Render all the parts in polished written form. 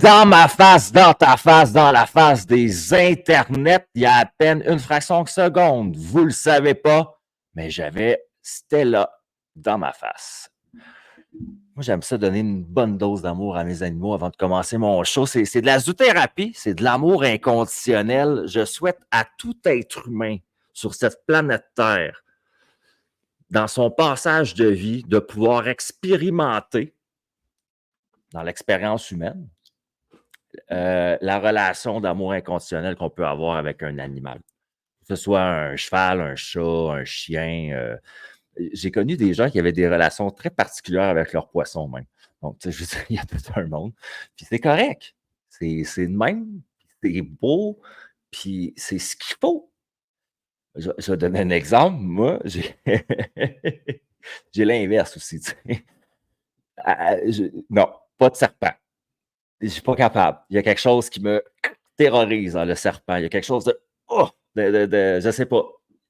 Dans ma face, dans ta face, dans la face des internets, il y a à peine une fraction de seconde. Vous le savez pas, mais j'avais Stella dans ma face. Moi, j'aime ça donner une bonne dose d'amour à mes animaux avant de commencer mon show. C'est de la zoothérapie, c'est de l'amour inconditionnel. Je souhaite à tout être humain sur cette planète Terre, dans son passage de vie, de pouvoir expérimenter dans l'expérience humaine la relation d'amour inconditionnel qu'on peut avoir avec un animal. Que ce soit un cheval, un chat, un chien. J'ai connu des gens qui avaient des relations très particulières avec leurs poissons même. Donc, tu sais, je veux dire, il y a tout un monde. Puis c'est correct. C'est de même. C'est beau. Puis c'est ce qu'il faut. Je vais donner un exemple. Moi, j'ai j'ai l'inverse aussi. Tu sais. Non, pas de serpent. Je suis pas capable. Il y a quelque chose qui me terrorise dans le serpent. Il y a quelque chose de, oh, je sais pas.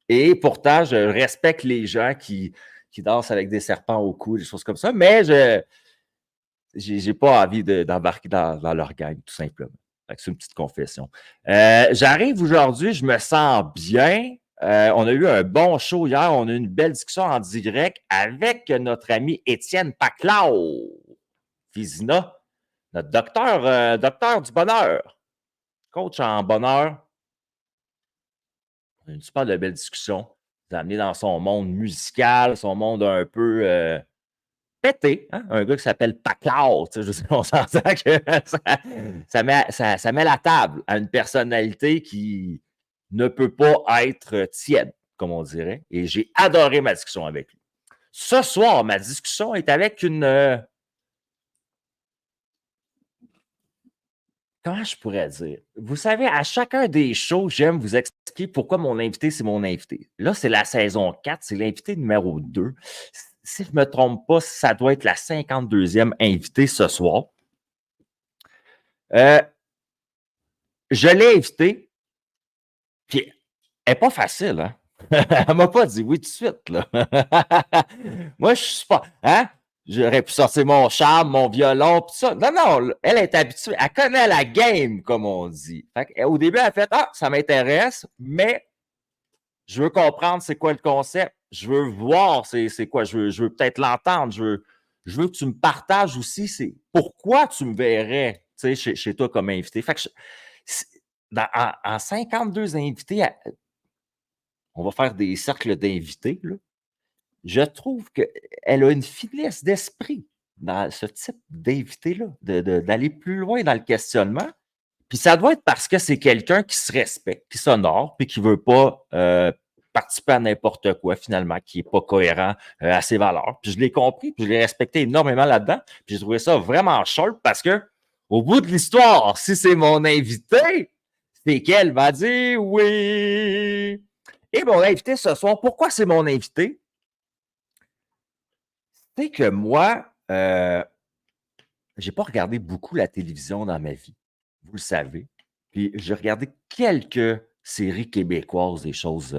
Et pourtant, je respecte les gens qui dansent avec des serpents au cou, des choses comme ça, mais je j'ai pas envie d'embarquer dans leur gang, tout simplement. C'est une petite confession. J'arrive aujourd'hui, je me sens bien. On a eu un bon show hier. On a eu une belle discussion en direct avec notre ami Étienne Paclao, Fizina, notre docteur du bonheur, coach en bonheur. On a eu une super de belle discussion. Il amené dans son monde musical, son monde un peu pété. Hein? Un gars qui s'appelle Paclao. Je sais, on s'entend que ça met la table à une personnalité qui ne peut pas être tiède, comme on dirait. Et j'ai adoré ma discussion avec lui. Ce soir, ma discussion est avec une... comment je pourrais dire? Vous savez, à chacun des shows, j'aime vous expliquer pourquoi mon invité, c'est mon invité. Là, c'est la saison 4, c'est l'invité numéro 2. Si je ne me trompe pas, ça doit être la 52e invitée ce soir. Je l'ai invitée, puis elle n'est pas facile, hein? Elle ne m'a pas dit oui tout de suite, là. Moi, je suis pas... Hein? J'aurais pu sortir mon charme, mon violon, tout ça. Non, non, elle est habituée. Elle connaît la game, comme on dit. Au début, elle a fait « Ah, ça m'intéresse, mais je veux comprendre c'est quoi le concept. Je veux voir c'est quoi. Je veux peut-être l'entendre. Je veux que tu me partages aussi c'est pourquoi tu me verrais chez toi comme invité. » Fait que en 52 invités, on va faire des cercles d'invités, là. Je trouve qu'elle a une finesse d'esprit dans ce type d'invité-là, d'aller plus loin dans le questionnement. Puis ça doit être parce que c'est quelqu'un qui se respecte, qui s'honore, puis qui ne veut pas participer à n'importe quoi, finalement, qui n'est pas cohérent à ses valeurs. Puis je l'ai compris, puis je l'ai respecté énormément là-dedans. Puis j'ai trouvé ça vraiment sharp parce que, au bout de l'histoire, si c'est mon invité, c'est qu'elle va dire oui. Et mon invité ce soir, pourquoi c'est mon invité? Tu sais que moi, j'ai pas regardé beaucoup la télévision dans ma vie, vous le savez. Puis j'ai regardé quelques séries québécoises, des choses.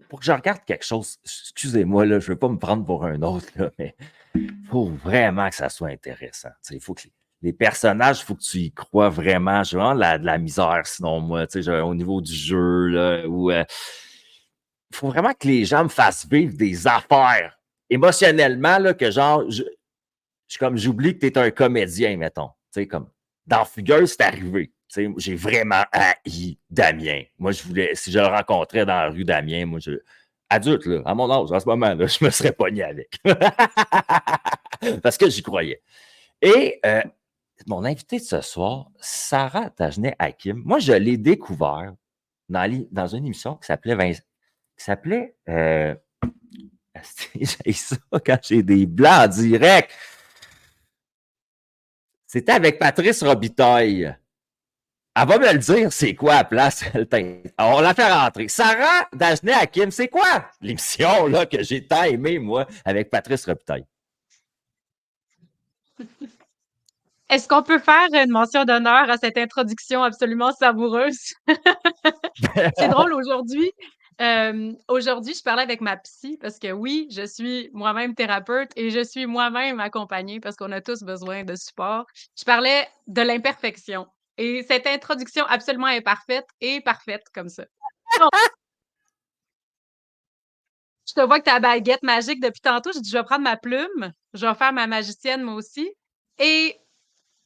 Pour que je regarde quelque chose, excusez-moi, là, je ne veux pas me prendre pour un autre, là, mais il faut vraiment que ça soit intéressant. Il faut que les personnages, il faut que tu y crois vraiment. J'ai vraiment de la misère, sinon moi, au niveau du jeu, là, où il faut vraiment que les gens me fassent vivre des affaires émotionnellement, là, que genre, comme j'oublie que tu es un comédien, mettons. Comme dans Fugueuse, c'est arrivé. J'ai vraiment haï Damien. Moi, si je le rencontrais dans la rue Damien, moi, adulte, là, à mon âge, en ce moment, là, je me serais pogné avec. Parce que j'y croyais. Et mon invité de ce soir, Sarah Tagenet-Hakim, moi, je l'ai découvert dans une émission qui s'appelait j'ai ça quand j'ai des blancs en direct. C'était avec Patrice Robitaille. Elle va me le dire, c'est quoi la place? On la fait rentrer. Sarah Dagenet-Hakim, c'est quoi l'émission là, que j'ai tant aimé, moi, avec Patrice Robitaille? Est-ce qu'on peut faire une mention d'honneur à cette introduction absolument savoureuse? C'est drôle aujourd'hui. Aujourd'hui, je parlais avec ma psy parce que oui, je suis moi-même thérapeute et je suis moi-même accompagnée parce qu'on a tous besoin de support. Je parlais de l'imperfection et cette introduction absolument imparfaite est parfaite comme ça. Donc, je te vois que tu as la baguette magique depuis tantôt. J'ai dit: «Je vais prendre ma plume, je vais faire ma magicienne moi aussi» et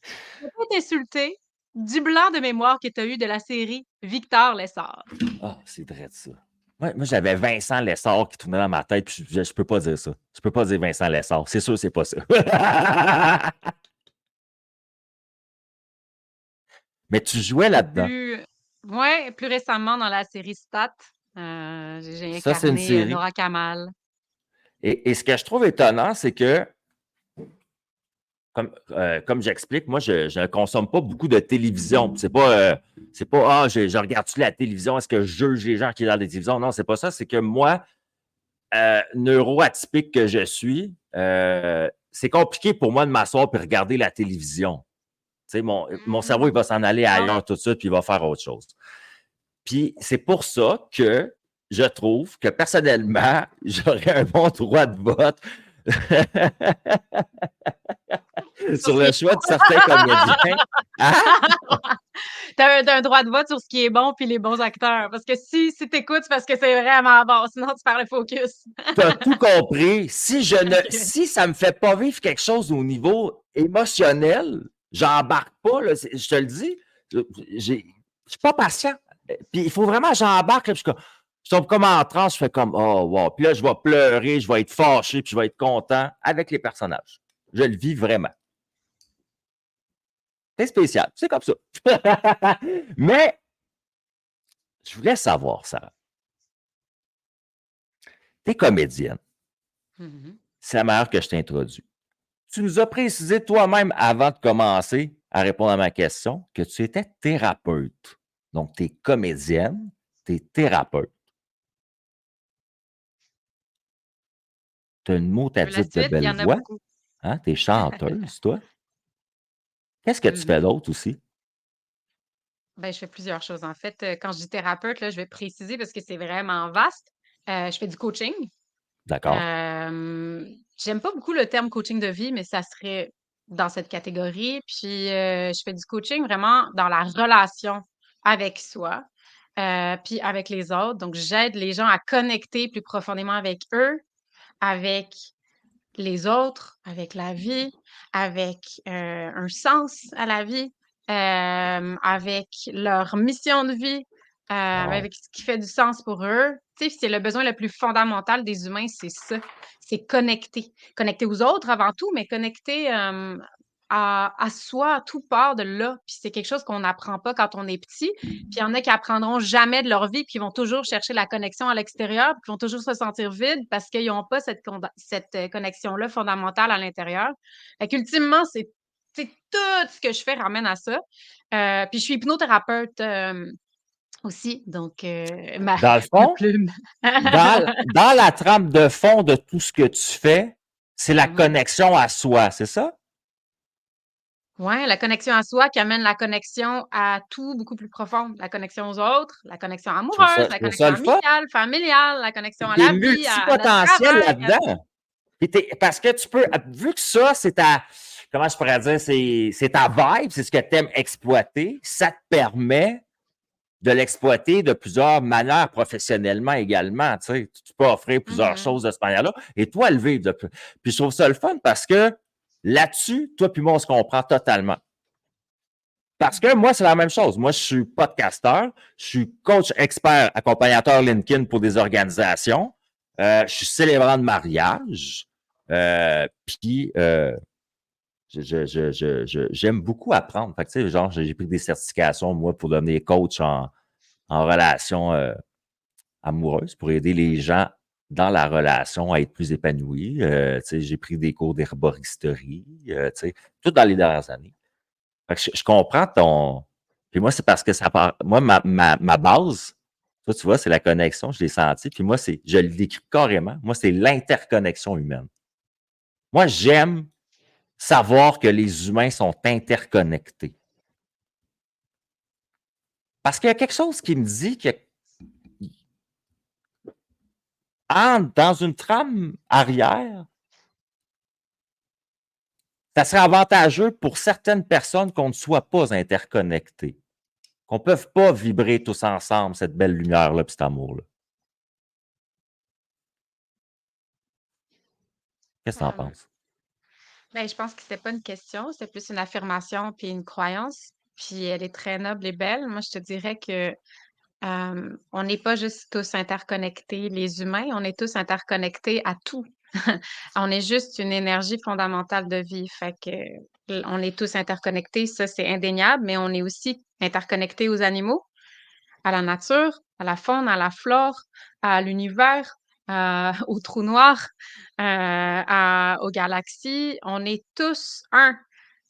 je vais pas t'insulter, du blanc de mémoire que tu as eu de la série Victor Lessard. Ah, c'est vrai de ça. Moi, j'avais Vincent Lessard qui tournait dans ma tête, puis je peux pas dire ça. Je peux pas dire Vincent Lessard. C'est sûr, c'est pas ça. Mais tu jouais là-dedans. Plus Ouais, plus récemment dans la série Stat, j'ai Ça, c'est une incarné, série. Nora Kamal. Et ce que je trouve étonnant, c'est que, comme j'explique, moi, je ne consomme pas beaucoup de télévision. C'est pas je regarde-tu la télévision, est-ce que je juge les gens qui regardent la télévision? Non, c'est pas ça. C'est que moi, neuroatypique que je suis, c'est compliqué pour moi de m'asseoir et regarder la télévision. Tu sais, mon cerveau, il va s'en aller Non. ailleurs tout de suite, puis il va faire autre chose. Puis c'est pour ça que je trouve que personnellement, j'aurais un bon droit de vote Sur sur ce qui le choix de certains comédiens. Hein? tu as un droit de vote sur ce qui est bon puis les bons acteurs. Parce que si tu écoutes, c'est parce que c'est vraiment bon, sinon tu perds le focus. Tu as tout compris. OK. Si ça ne me fait pas vivre quelque chose au niveau émotionnel, j'embarque pas, là, je te le dis. Je ne suis pas patient. Puis il faut vraiment que j'embarque. Là, puis je tombe comme en transe, je fais comme oh wow. Puis là, je vais pleurer, je vais être fâché, puis je vais être content avec les personnages. Je le vis vraiment. C'est spécial. C'est comme ça. Mais je voulais savoir, Sarah. Tu es comédienne. Mmh. C'est la meilleure que je t'introduis. Tu nous as précisé toi-même avant de commencer à répondre à ma question que tu étais thérapeute. Donc, tu es comédienne, tu es thérapeute. Tu as une Tu veux la motadite de suite? Il y belle en a voix. beaucoup. Hein? Tu es chanteuse, toi. Qu'est-ce que tu fais Mmh. d'autre aussi? Ben, je fais plusieurs choses, en fait. Quand je dis thérapeute, là, je vais préciser parce que c'est vraiment vaste. Je fais du coaching. D'accord? Hem, J'aime pas beaucoup le terme coaching de vie, mais ça serait dans cette catégorie. Puis, je fais du coaching vraiment dans la relation avec soi, puis avec les autres. Donc, j'aide les gens à connecter plus profondément avec eux, avec les autres, avec la vie, avec, un sens à la vie, avec leur mission de vie, Wow. avec ce qui fait du sens pour eux. Tu sais, c'est le besoin le plus fondamental des humains, c'est ça, c'est connecter. Connecter aux autres avant tout, mais connecter, à soi, tout part de là. Puis c'est quelque chose qu'on n'apprend pas quand on est petit. Puis il y en a qui apprendront jamais de leur vie, puis qui vont toujours chercher la connexion à l'extérieur, puis qui vont toujours se sentir vides parce qu'ils n'ont pas cette connexion-là fondamentale à l'intérieur. Fait qu'ultimement, c'est tout ce que je fais ramène à ça. Puis je suis hypnothérapeute, aussi, donc Dans le ma fond, plume. dans la trame de fond de tout ce que tu fais, c'est la Mmh. connexion à soi, c'est ça? Ouais, la connexion à soi qui amène la connexion à tout beaucoup plus profond. La connexion aux autres, la connexion amoureuse, Je la trouve ça connexion le fun. amicale, familiale, la connexion à Tu es la vie, à notre multipotentiel travail, à tout. là-dedans. Parce que tu peux, vu que ça, c'est ta, comment je pourrais dire, c'est ta vibe, c'est ce que tu aimes exploiter, ça te permet de l'exploiter de plusieurs manières professionnellement également. Tu sais, tu peux offrir plusieurs Mmh. choses de cette manière-là et toi le vivre. Puis je trouve ça le fun parce que là-dessus, toi puis moi, on se comprend totalement. Parce que moi, c'est la même chose. Moi, je suis podcasteur, je suis coach expert accompagnateur LinkedIn pour des organisations, je suis célébrant de mariage, puis j'aime beaucoup apprendre. Fait que, tu sais, genre, j'ai pris des certifications, moi, pour devenir coach en relation amoureuse, pour aider les gens dans la relation à être plus épanouis. Tu sais, j'ai pris des cours d'herboristerie, tu sais, tout dans les dernières années. Fait que je comprends ton. Puis moi, c'est parce que ça part. Moi, ma base, toi, tu vois, c'est la connexion, je l'ai senti. Puis moi, je le décris carrément. Moi, c'est l'interconnexion humaine. Moi, j'aime savoir que les humains sont interconnectés. Parce qu'il y a quelque chose qui me dit que entre dans une trame arrière, ça serait avantageux pour certaines personnes qu'on ne soit pas interconnectés, qu'on ne peut pas vibrer tous ensemble cette belle lumière-là et cet amour-là. Qu'est-ce que tu en Euh, penses? ben, je pense que c'était pas une question, c'était plus une affirmation puis une croyance. Puis elle est très noble et belle. Moi, je te dirais que on n'est pas juste tous interconnectés, les humains, on est tous interconnectés à tout. On est juste une énergie fondamentale de vie. Fait que on est tous interconnectés, ça c'est indéniable, mais on est aussi interconnectés aux animaux, à la nature, à la faune, à la flore, à l'univers, aux trous noirs, aux galaxies. On est tous un.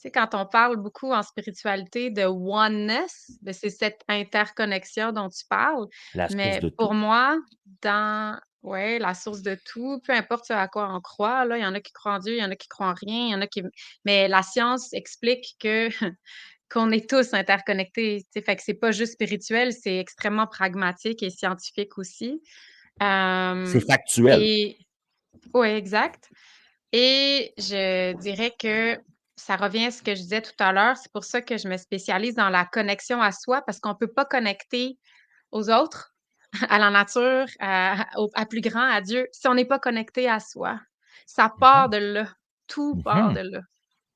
Tu sais, quand on parle beaucoup en spiritualité de oneness, ben, c'est cette interconnexion dont tu parles. La source Mais de pour tout. moi, dans ouais, la source de tout, peu importe ce à quoi on croit, là, il y en a qui croient en Dieu, il y en a qui croient en rien, il y en a qui. Mais la science explique que qu'on est tous interconnectés, tu sais, fait que c'est pas juste spirituel, c'est extrêmement pragmatique et scientifique aussi. C'est Hem factuel. et ouais, exact et je dirais que ça revient à ce que je disais tout à l'heure, c'est pour ça que je me spécialise dans la connexion à soi parce qu'on peut pas connecter aux autres, à la nature, à plus grand, à Dieu, si on n'est pas connecté à soi. Ça part Mhm, de là, tout part mhm, de là.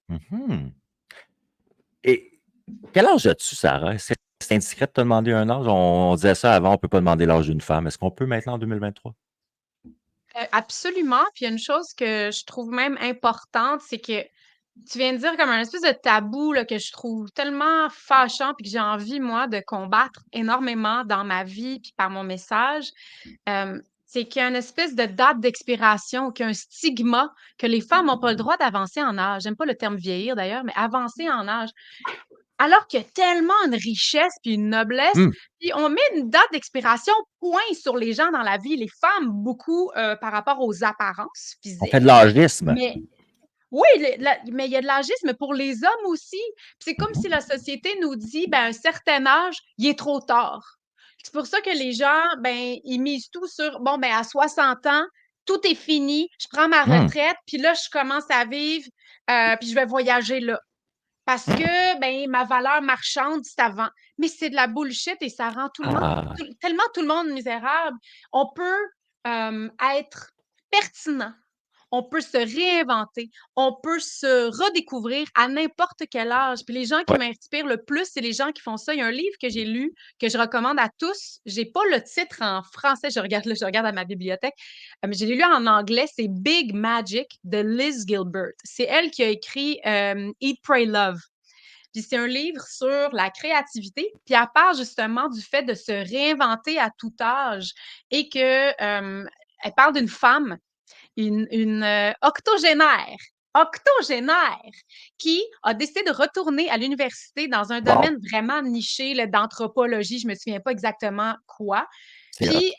mhm. Et quel âge as-tu, Sarah? C'est indiscret de te demander un âge? On disait ça avant, on ne peut pas demander l'âge d'une femme. Est-ce qu'on peut maintenant en 2023? Absolument, puis il y a une chose que je trouve même importante, c'est que tu viens de dire comme un espèce de tabou là, que je trouve tellement fâchant puis que j'ai envie, moi, de combattre énormément dans ma vie puis par mon message. C'est qu'il y a une espèce de date d'expiration, qu'il y a un stigma que les femmes n'ont pas le droit d'avancer en âge. J'aime pas le terme vieillir d'ailleurs, mais avancer en âge. Alors qu'il y a tellement une richesse puis une noblesse, Hmm, puis on met une date d'expiration point sur les gens dans la vie, les femmes beaucoup, par rapport aux apparences on fait de physiques, l'âgisme. mais oui, mais il y a de l'agisme pour les hommes aussi. Puis c'est comme si Mhm, la société nous dit, ben, à un certain âge, il est trop tard. C'est pour ça que les gens, ben, ils misent tout sur, bon, ben, à 60 ans, tout est fini, je prends ma hmm, retraite, puis là, je commence à vivre, puis je vais voyager là. Parce hmm. que, ben, ma valeur marchande, c'est avant. Mais c'est de la bullshit et ça rend Ah, tellement tout le monde misérable. On peut être pertinent, on peut se réinventer, on peut se redécouvrir à n'importe quel âge. Puis les gens qui ouais. m'inspirent le plus, c'est les gens qui font ça. Il y a un livre que j'ai lu, que je recommande à tous. J'ai pas le titre en français, je regarde là, je regarde à ma bibliothèque, mais je l'ai lu en anglais. C'est Big Magic de Liz Gilbert. C'est elle qui a écrit Eat, Pray, Love. Puis c'est un livre sur la créativité, puis elle part justement du fait de se réinventer à tout âge et que elle parle d'une femme octogénaire qui a décidé de retourner à l'université dans un Wow, domaine vraiment niché là, d'anthropologie, je me souviens pas exactement quoi. c'est hot. Puis,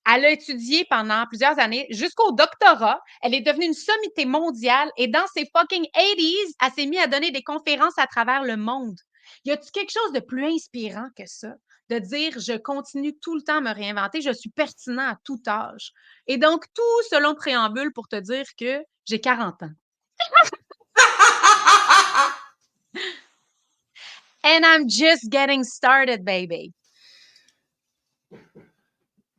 elle a étudié pendant plusieurs années jusqu'au doctorat. Elle est devenue une sommité mondiale et dans ses fucking 80s, elle s'est mise à donner des conférences à travers le monde. Y a-tu quelque chose de plus inspirant que ça? De dire, je continue tout le temps à me réinventer, je suis pertinent à tout âge. Et donc, tout selon préambule pour te dire que j'ai 40 ans. And I'm just getting started, baby.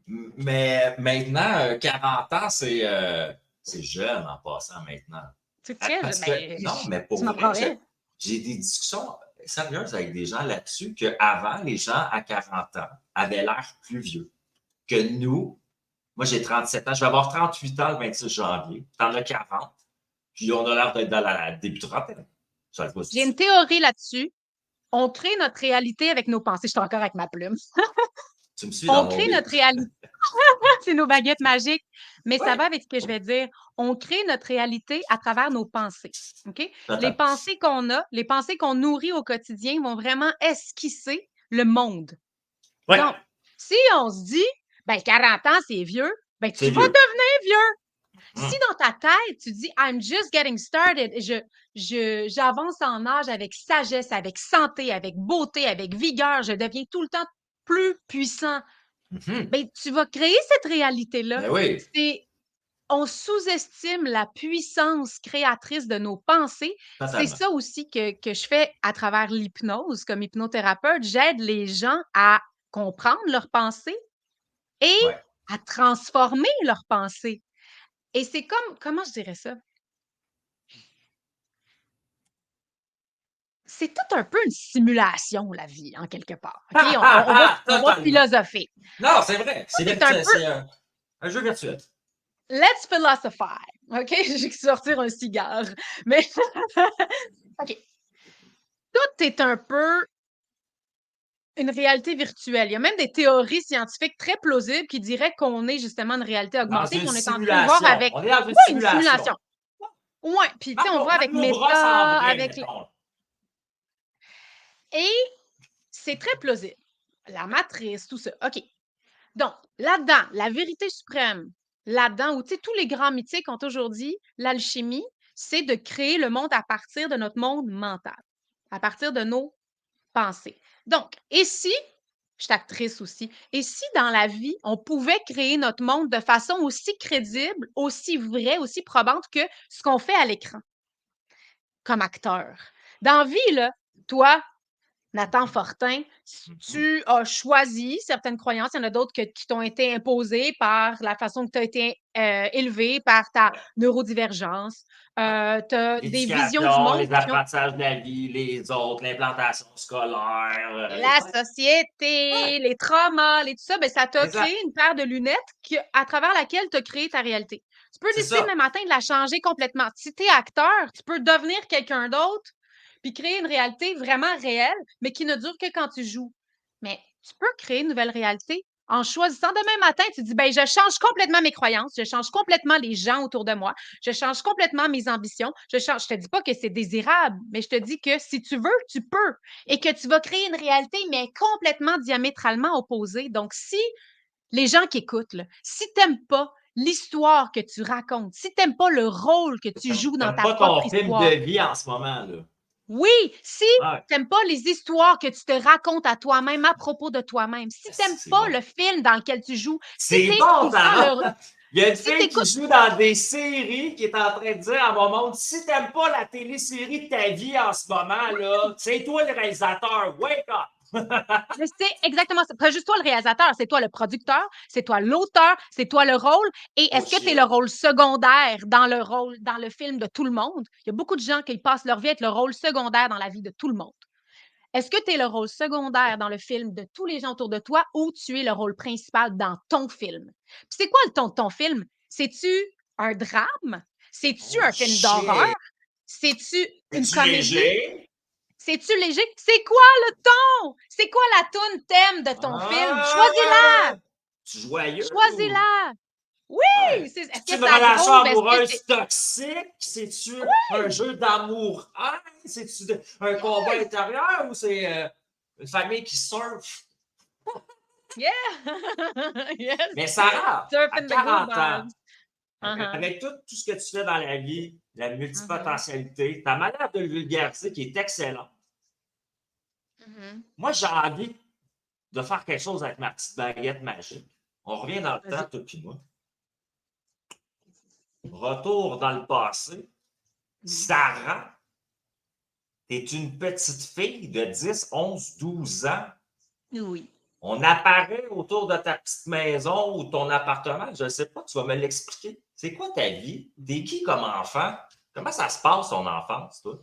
Mais maintenant, 40 ans, c'est jeune en passant maintenant. Tu te sais, Parce que, ben, non, mais tu pour vrai, m'apprendrais. j'ai des discussions sérieuses avec des gens là-dessus qu'avant, les gens à 40 ans avaient l'air plus vieux que nous. Moi, j'ai 37 ans. Je vais avoir 38 ans le 26 janvier. T'en as 40. Puis on a l'air d'être dans la début trentaine. Ça va J'ai une se théorie là-dessus. On crée notre réalité avec nos pensées. Je suis encore avec ma plume. Tu me suis dans On mon crée livre? notre réalité. C'est nos baguettes magiques. Mais ça Oui, va avec ce que je vais dire. On crée notre réalité à travers nos pensées. OK? Les peut-être. pensées qu'on a, les pensées qu'on nourrit au quotidien vont vraiment esquisser le monde. Oui, Donc, si on se dit, ben 40 ans, c'est vieux, ben tu c'est vas vieux. devenir vieux. Si Hum. dans ta tête, tu dis I'm just getting started, j'avance en âge avec sagesse, avec santé, avec beauté, avec vigueur, je deviens tout le temps plus puissant. Mhm. Ben, tu vas créer cette réalité-là. Ben oui, On sous-estime la puissance créatrice de nos pensées. C'est totalement. ça aussi que je fais à travers l'hypnose comme hypnothérapeute. J'aide les gens à comprendre leurs pensées et Ouais. à transformer leurs pensées. Et c'est comme, comment je dirais ça? C'est tout un peu une simulation, la vie, en quelque part. OK? On va Totalement. philosopher. Non, c'est vrai. Tout est un peu C'est un jeu virtuel. let's philosophize. OK? J'ai que sortir un cigare. Mais OK. Tout est un peu une réalité virtuelle. Il y a même des théories scientifiques très plausibles qui diraient qu'on est justement une réalité Dans augmentée, une puis on est en train de voir simulation. avec On est dans une ouais, une simulation. simulation. Ouais, puis tu sais, on voit Même avec nos bras en Meta, vrai, avec mettons. et c'est très plausible. La matrice, tout ça. OK. Donc, là-dedans, la vérité suprême, là-dedans, où tu sais, tous les grands mythiques ont toujours dit, l'alchimie, c'est de créer le monde à partir de notre monde mental, à partir de nos pensées. Donc, et si, je suis actrice aussi, et si dans la vie, on pouvait créer notre monde de façon aussi crédible, aussi vraie, aussi probante que ce qu'on fait à l'écran comme acteur? Dans la vie, là, toi, Nathan Fortin, tu as choisi certaines croyances, il y en a d'autres qui t'ont été imposées par la façon que tu as été élevé, par ta Ouais. neurodivergence. Tu Ouais. as des visions du L'éducation, monde les qui ont apprentissages de la vie, les autres, l'implantation scolaire. la Ouais. société, les traumas, tout ça, ben, ça t'a créé Exact. une paire de lunettes à travers laquelle tu as créé ta réalité. Tu peux C'est décider demain ça. matin de la changer complètement. Si tu es acteur, tu peux devenir quelqu'un d'autre puis créer une réalité vraiment réelle, mais qui ne dure que quand tu joues. Mais tu peux créer une nouvelle réalité en choisissant demain matin, tu dis, ben, je change complètement mes croyances, je change complètement les gens autour de moi, je change complètement mes ambitions, je te dis pas que c'est désirable, mais je te dis que si tu veux, tu peux et que tu vas créer une réalité, mais complètement diamétralement opposée. Donc, si les gens qui écoutent, là, si tu n'aimes pas l'histoire que tu racontes, si tu n'aimes pas le rôle que tu joues dans T'aimes ta pas propre ton film de histoire, vie en ce moment, là. oui, si Ouais. tu n'aimes pas les histoires que tu te racontes à toi-même à propos de toi-même, si tu n'aimes C'est pas bon. le film dans lequel tu joues, si tu C'est es tout bon, le temps Sarah! le... Il y a une Si tu fille qui écoutes... joue dans des séries qui est en train de dire à mon monde, si t'aimes pas la télésérie de ta vie en ce moment, là, c'est toi le réalisateur. Wake up! Mais c'est exactement ça. Pas juste toi le réalisateur, c'est toi le producteur, c'est toi l'auteur, c'est toi le rôle. Et Oh est-ce que tu es shit. le rôle secondaire dans le rôle, dans le film de tout le monde? Il y a beaucoup de gens qui passent leur vie à être le rôle secondaire dans la vie de tout le monde. Est-ce que tu es le rôle secondaire dans le film de tous les gens autour de toi ou tu es le rôle principal dans ton film? Puis c'est quoi le ton de ton film? C'est-tu un drame? C'est-tu Oh un film d'horreur? shit. C'est-tu une Es-tu comédie? léger? C'est-tu léger? C'est quoi le ton? C'est quoi la toune thème de ton film? Choisis-la! Ah! Tu joyeux ou? Choisis-la! Ouais. Oui! Est-ce C'est que une ça relation groove? Est-ce que c'est. amoureuse toxique? C'est-tu un jeu d'amour-haine? C'est-tu un combat intérieur ou c'est une famille qui surfe? Yeah! Yes! Mais Sarah, à Surfing the good 40 ans, vibes. Uh-huh. avec tout ce que tu fais dans la vie, la Mhm. multipotentialité, ta manière de le vulgariser qui est excellente. Mhm. Moi, j'ai envie de faire quelque chose avec ma petite baguette magique. On revient dans le temps, Vas-y. toi et moi. Retour dans le passé. Sarah, tu es une petite fille de 10, 11, 12 ans. Oui. On apparaît autour de ta petite maison ou ton appartement. Je ne sais pas, tu vas me l'expliquer. C'est quoi ta vie? T'es qui comme enfant? Comment ça se passe, ton enfance, toi?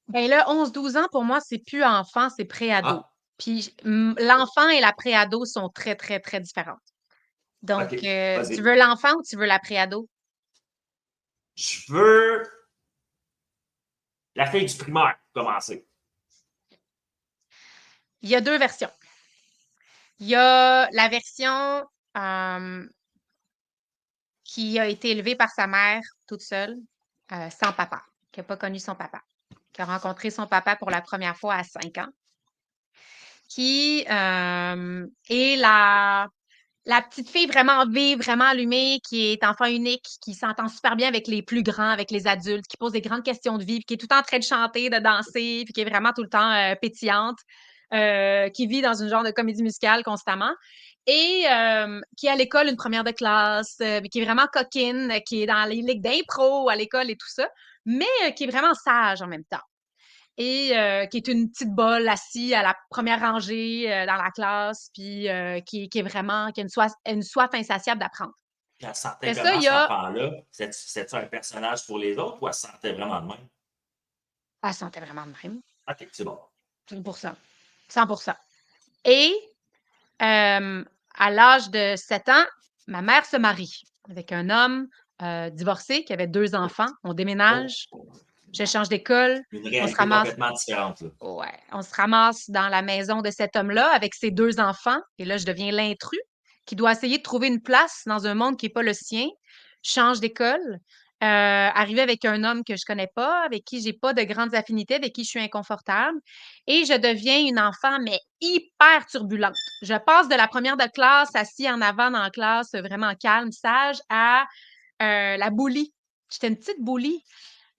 Ben là, 11-12 ans, pour moi, c'est plus enfant, c'est préado. Ah, Puis l'enfant et la préado sont très, très, très différentes. OK. Donc, tu Vas-y. veux l'enfant ou tu veux la préado? Je veux la fille du primaire pour commencer. Il y a deux versions. Il y a la version euh, qui a été élevée par sa mère toute seule, sans papa, qui n'a pas connu son papa, qui a rencontré son papa pour la première fois à 5 ans, qui est la petite fille vraiment vive, vraiment allumée, qui est enfant unique, qui s'entend super bien avec les plus grands, avec les adultes, qui pose des grandes questions de vie, puis qui est tout le temps en train de chanter, de danser, puis qui est vraiment tout le temps pétillante, qui vit dans une genre de comédie musicale constamment. et qui est à l'école une première de classe, mais qui est vraiment coquine, qui est dans les ligues d'impro à l'école et tout ça, mais qui est vraiment sage en même temps. Et qui est une petite bolle assise à la première rangée dans la classe, puis qui est vraiment, qui a une soif insatiable d'apprendre. Puis elle se sentait Après ça, comment, il y cet a, enfant-là? C'était-tu un personnage pour les autres ou elle se sentait vraiment de même? elle se sentait vraiment de même, OK, c'est bon. 100%. 100%. Et à l'âge de 7 ans, ma mère se marie avec un homme divorcé qui avait 2 enfants. On Oh, déménage, je change d'école, une on se réalité ramasse, complètement différente, là. ouais, on se ramasse dans la maison de cet homme-là avec ses 2 enfants. Et là, je deviens l'intrus qui doit essayer de trouver une place dans un monde qui n'est pas le sien. Je change d'école, arriver avec un homme que je connais pas, avec qui j'ai pas de grandes affinités, avec qui je suis inconfortable. Et je deviens une enfant, mais hyper turbulente. Je passe de la première de classe, assise en avant dans la classe, vraiment calme, sage, à la bully. J'étais une petite bully.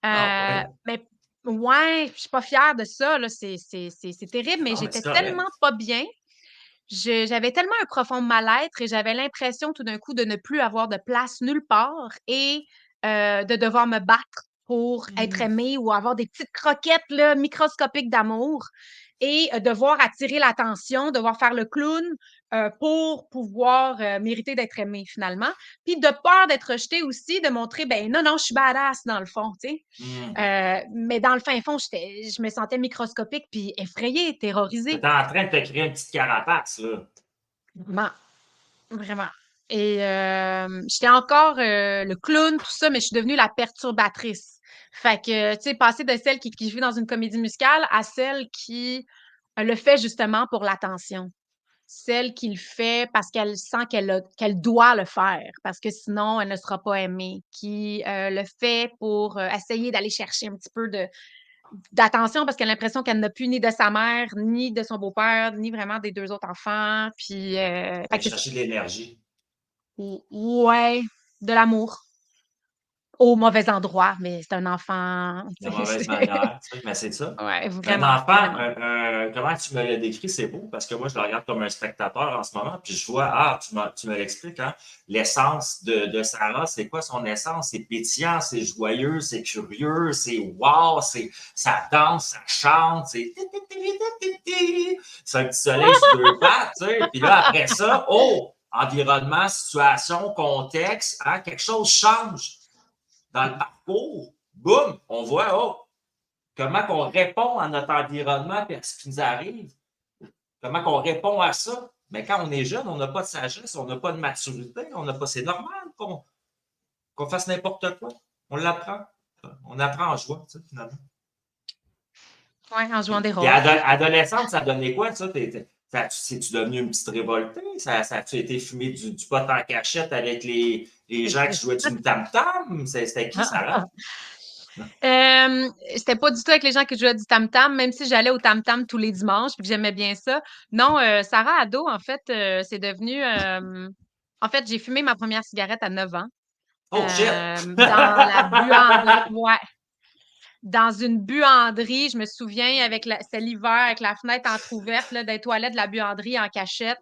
Ah, ouais. Mais ouais, je suis pas fière de ça, là, c'est terrible, mais Non, mais c'est j'étais correct. tellement pas bien. J'avais tellement un profond mal-être et j'avais l'impression tout d'un coup de ne plus avoir de place nulle part et de devoir me battre pour être Mhm. aimée ou avoir des petites croquettes là, microscopiques d'amour et devoir attirer l'attention, devoir faire le clown pour pouvoir mériter d'être aimée finalement. Puis de peur d'être rejetée aussi, de montrer, ben non, non, je suis badass dans le fond, tu sais. Mhm. Mais dans le fin fond, je me sentais microscopique puis effrayée, terrorisée. T'étais en train de te créer une petite carapace, là. Vraiment. Vraiment. Et j'étais encore le clown, tout ça, mais je suis devenue la perturbatrice. Fait que, tu sais, passer de celle qui joue dans une comédie musicale à celle qui le fait justement pour l'attention. Celle qui le fait parce qu'elle sent qu'elle doit le faire, parce que sinon, elle ne sera pas aimée. Qui le fait pour essayer d'aller chercher un petit peu d'attention parce qu'elle a l'impression qu'elle n'a plus ni de sa mère, ni de son beau-père, ni vraiment des 2 autres enfants. Puis, fait Aller que c'est ça. chercher de l'énergie. Ouais, de l'amour. Au mauvais endroit, mais c'est un enfant, De tu sais, mauvaise manière, tu sais, mais c'est ça. ouais, Un vraiment, enfant, vraiment. comment tu me l'as décrit, c'est beau, parce que moi, je le regarde comme un spectateur en ce moment, puis je vois, ah, tu me l'expliques, hein, l'essence de Sarah, c'est quoi son essence? C'est pétillant, c'est joyeux, c'est curieux, c'est wow, ça danse, ça chante, c'est un petit soleil sur 2 pattes, tu sais, puis là, après ça, oh, environnement, situation, contexte, hein, quelque chose change dans le parcours, boum, on voit, oh, comment on répond à notre environnement et à ce qui nous arrive, comment on répond à ça. Mais quand on est jeune, on n'a pas de sagesse, on n'a pas de maturité, on n'a pas. C'est normal qu'on fasse n'importe quoi. On l'apprend. On apprend en jouant, tu sais, finalement. Ouais, en jouant des Puis rôles. adolescente, ça donnait quoi, ça? C'est-tu devenu une petite révoltée? Ça a-tu été fumé du pot en cachette avec les gens qui jouaient du tam-tam? C'était qui, Sarah? C'était pas du tout avec les gens qui jouaient du tam-tam, même si j'allais au tam-tam tous les dimanches, puis que j'aimais bien ça. Non, Sarah ado, en fait, c'est devenu... en fait, j'ai fumé ma première cigarette à 9 ans Oh, shit! dans la buanderie. Ouais, dans une buanderie, je me souviens, c'était l'hiver, avec la fenêtre entrouverte, là, des toilettes de la buanderie en cachette.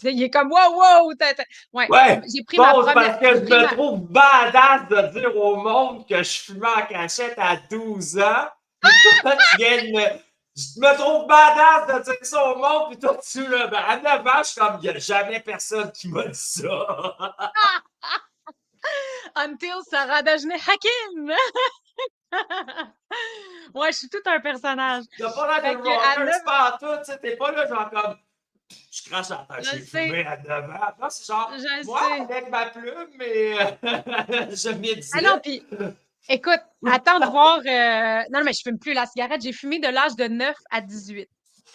Il est comme, wow, wow! Ouais, Ouais, j'ai pris ma bon, c'est première. parce que je me trouve badass de dire au monde que je fumais en cachette à 12 ans. Puis toi, tu viens de me. Je me trouve badass de dire ça au monde, puis toi, tu le. Ben, à 9 ans, je suis comme, il n'y a jamais personne qui m'a dit ça. Until Sarah Dagenet Hakim! Ouais, je suis tout un personnage. T'as pas Fait l'air de que à rocker, 9 tu parles tout, tu sais, t'es pas là, genre comme. Je crache à terre, je j'ai sais, fumé à 9 ans. Non, c'est genre, je moi, sais. avec ma plume, mais je Ah non, médite. puis écoute, attends de voir. Non, mais je fume plus la cigarette. J'ai fumé de l'âge de 9 à 18.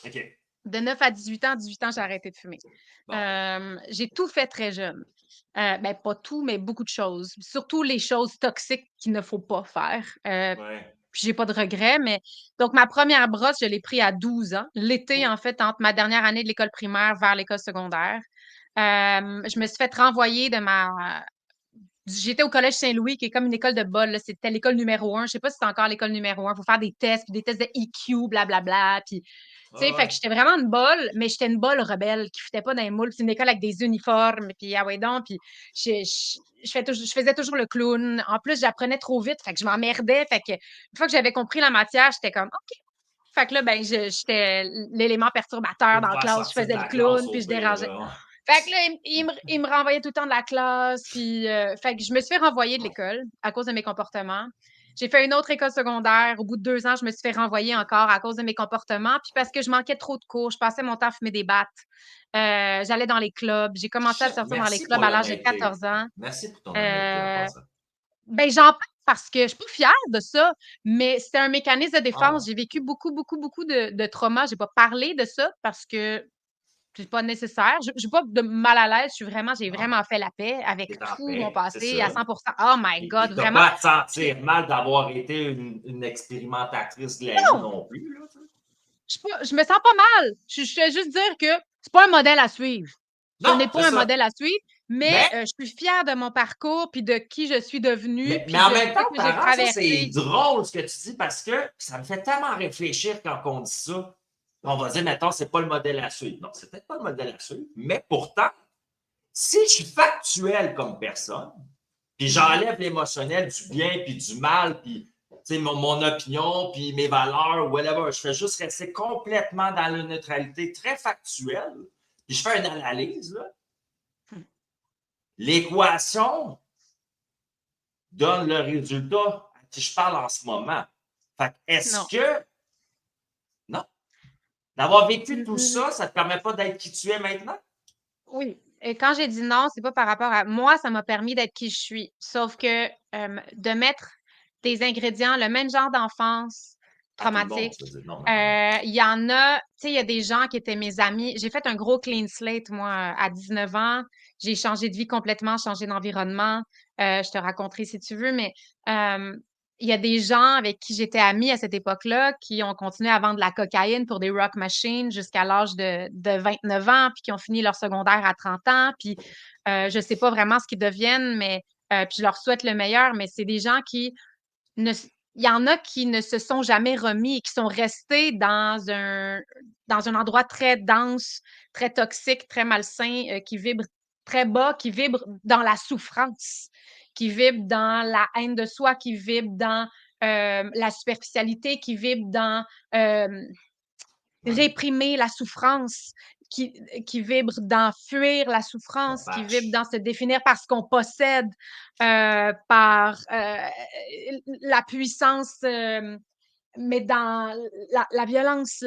OK. De 9 à 18 ans, j'ai arrêté de fumer. Bon, J'ai tout fait très jeune. Ben, pas tout, mais beaucoup de choses. Surtout les choses toxiques qu'il ne faut pas faire. ouais. Puis j'ai pas de regrets, mais donc ma première brosse, je l'ai pris à 12 ans, l'été, en fait, entre ma dernière année de l'école primaire vers l'école secondaire. Je me suis fait renvoyer J'étais au Collège Saint-Louis, qui est comme une école de bol, là. C'était l'école numéro 1. Je sais pas si c'est encore l'école numéro 1. Il faut faire des tests, puis des tests de EQ, blablabla. Puis, tu sais, Ah fait que ouais. j'étais vraiment une bolle, mais j'étais une bolle rebelle qui fitait pas dans les moules. C'est une école avec des uniformes, puis ah ouais donc, puis je faisais toujours le clown. En plus, j'apprenais trop vite, fait que je m'emmerdais. Fait que une fois que j'avais compris la matière, j'étais comme OK. Fait que là, ben, j'étais l'élément perturbateur Pour dans te la faire classe. Je sortir de faisais le la classe clown, au puis je pire, dérangeais. là. Fait que là, il me renvoyait tout le temps de la classe. Puis, fait que je me suis fait renvoyer de l'école à cause de mes comportements. J'ai fait une autre école secondaire. Au bout de 2 ans, je me suis fait renvoyer encore à cause de mes comportements. Puis parce que je manquais trop de cours, je passais mon temps à fumer des battes. J'allais dans les clubs. J'ai commencé à sortir dans les Merci pour clubs à l'âge de l'honnêteté. 14 ans. Merci pour ton honnêteté en Euh, passant. ben, j'en parle parce que je suis pas fière de ça, mais c'était un mécanisme de défense. Ah, J'ai vécu beaucoup, beaucoup, beaucoup de traumas. J'ai pas parlé de ça parce que c'est pas nécessaire. Je suis pas de mal à l'aise. J'ai non, vraiment fait la paix avec t'es en tout mon paix, c'est passé à ça. 100%. Oh my God, Puis t'as vraiment. pas à te Puis, sentir mal d'avoir été une expérimentatrice de la vie non, non plus, là, tu sais. je me sens pas mal. Je fais juste dire que c'est pas un modèle à suivre. Ce Non, n'est c'est pas un ça. modèle à suivre, mais Mais, je suis fière de mon parcours, puis de qui je suis devenue, mais puis en de même ce temps, que j'ai parent, ça, c'est traversé. drôle ce que tu dis parce que ça me fait tellement réfléchir quand on dit ça. On va dire, mettons, c'est pas le modèle à suivre. Non, c'est peut-être pas le modèle à suivre, mais pourtant, si je suis factuel comme personne, puis j'enlève l'émotionnel du bien puis du mal, puis mon opinion, puis mes valeurs, whatever, je fais juste rester complètement dans la neutralité très factuelle, puis je fais une analyse, là. L'équation donne le résultat à qui je parle en ce moment. Fait que est-ce Non. que, non, d'avoir vécu tout Mm, ça, ça te permet pas d'être qui tu es maintenant? Oui. Et quand j'ai dit non, c'est pas par rapport à moi, ça m'a permis d'être qui je suis. Sauf que de mettre des ingrédients, le même genre d'enfance À tout le monde, traumatique, tu veux dire, non, mais non. il y en a, tu sais, il y a des gens qui étaient mes amis. J'ai fait un gros clean slate, moi, à 19 ans. J'ai changé de vie complètement, changé d'environnement. Je te raconterai si tu veux, mais euh, il y a des gens avec qui j'étais amie à cette époque-là qui ont continué à vendre de la cocaïne pour des rock machines jusqu'à l'âge de 29 ans, puis qui ont fini leur secondaire à 30 ans. Puis je sais pas vraiment ce qu'ils deviennent, mais puis je leur souhaite le meilleur, mais c'est des gens qui ne, il y en a qui ne se sont jamais remis et qui sont restés dans un endroit très dense, très toxique, très malsain, qui vibre très bas, qui vibre dans la souffrance, qui vibre dans la haine de soi, qui vibre dans la superficialité, qui vibre dans réprimer la souffrance, qui vibre dans fuir la souffrance, qui vibre dans se définir par ce qu'on possède, par la puissance, mais dans la violence.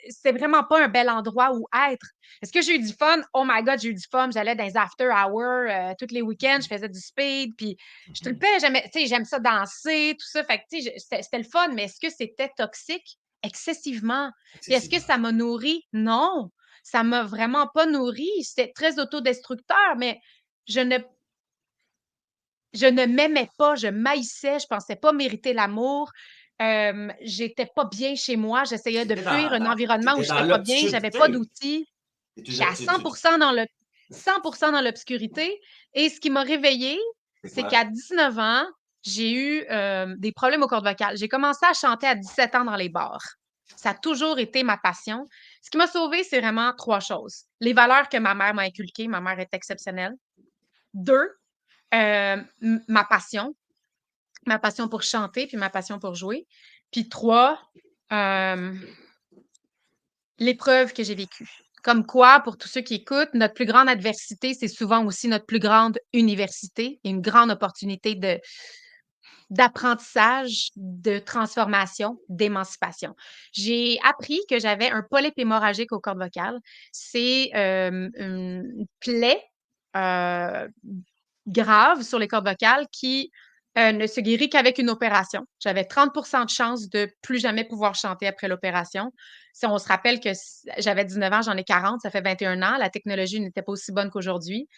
C'est vraiment pas un bel endroit où être. Est-ce que j'ai eu du fun? Oh my God, j'ai eu du fun. J'allais dans les after hours tous les week-ends, je faisais du speed, puis je tripais, j'aime ça danser, tout ça. Fait que, c'était le fun, mais est-ce que c'était toxique? Excessivement. Puis est-ce que Excessivement. ça m'a nourri? Non, ça m'a vraiment pas nourri. C'était très autodestructeur, mais je ne, je ne m'aimais pas, je m'haïssais, je pensais pas mériter l'amour. J'étais pas bien chez moi, j'essayais de T'étais fuir un environnement où t'étais dans j'étais pas bien, j'avais pas l'obscurité. d'outils. Et tu, J'étais à tu, tu, 100% dans le 100% dans l'obscurité. Et ce qui m'a réveillée, c'est c'est qu'à quoi? 19 ans, j'ai eu des problèmes aux cordes vocales. J'ai commencé à chanter à 17 ans dans les bars. Ça a toujours été ma passion. Ce qui m'a sauvée, c'est vraiment 3 choses. Les valeurs que ma mère m'a inculquées, ma mère est exceptionnelle. 2, ma passion pour chanter, puis ma passion pour jouer. Puis 3, l'épreuve que j'ai vécue. Comme quoi, pour tous ceux qui écoutent, notre plus grande adversité, c'est souvent aussi notre plus grande université et une grande opportunité d'apprentissage, de transformation, d'émancipation. J'ai appris que j'avais un polype hémorragique aux cordes vocales. C'est une plaie euh, grave sur les cordes vocales qui ne se guérit qu'avec une opération. J'avais 30% de chance de plus jamais pouvoir chanter après l'opération. Si on se rappelle que j'avais 19 ans, j'en ai 40, ça fait 21 ans, la technologie n'était pas aussi bonne qu'aujourd'hui.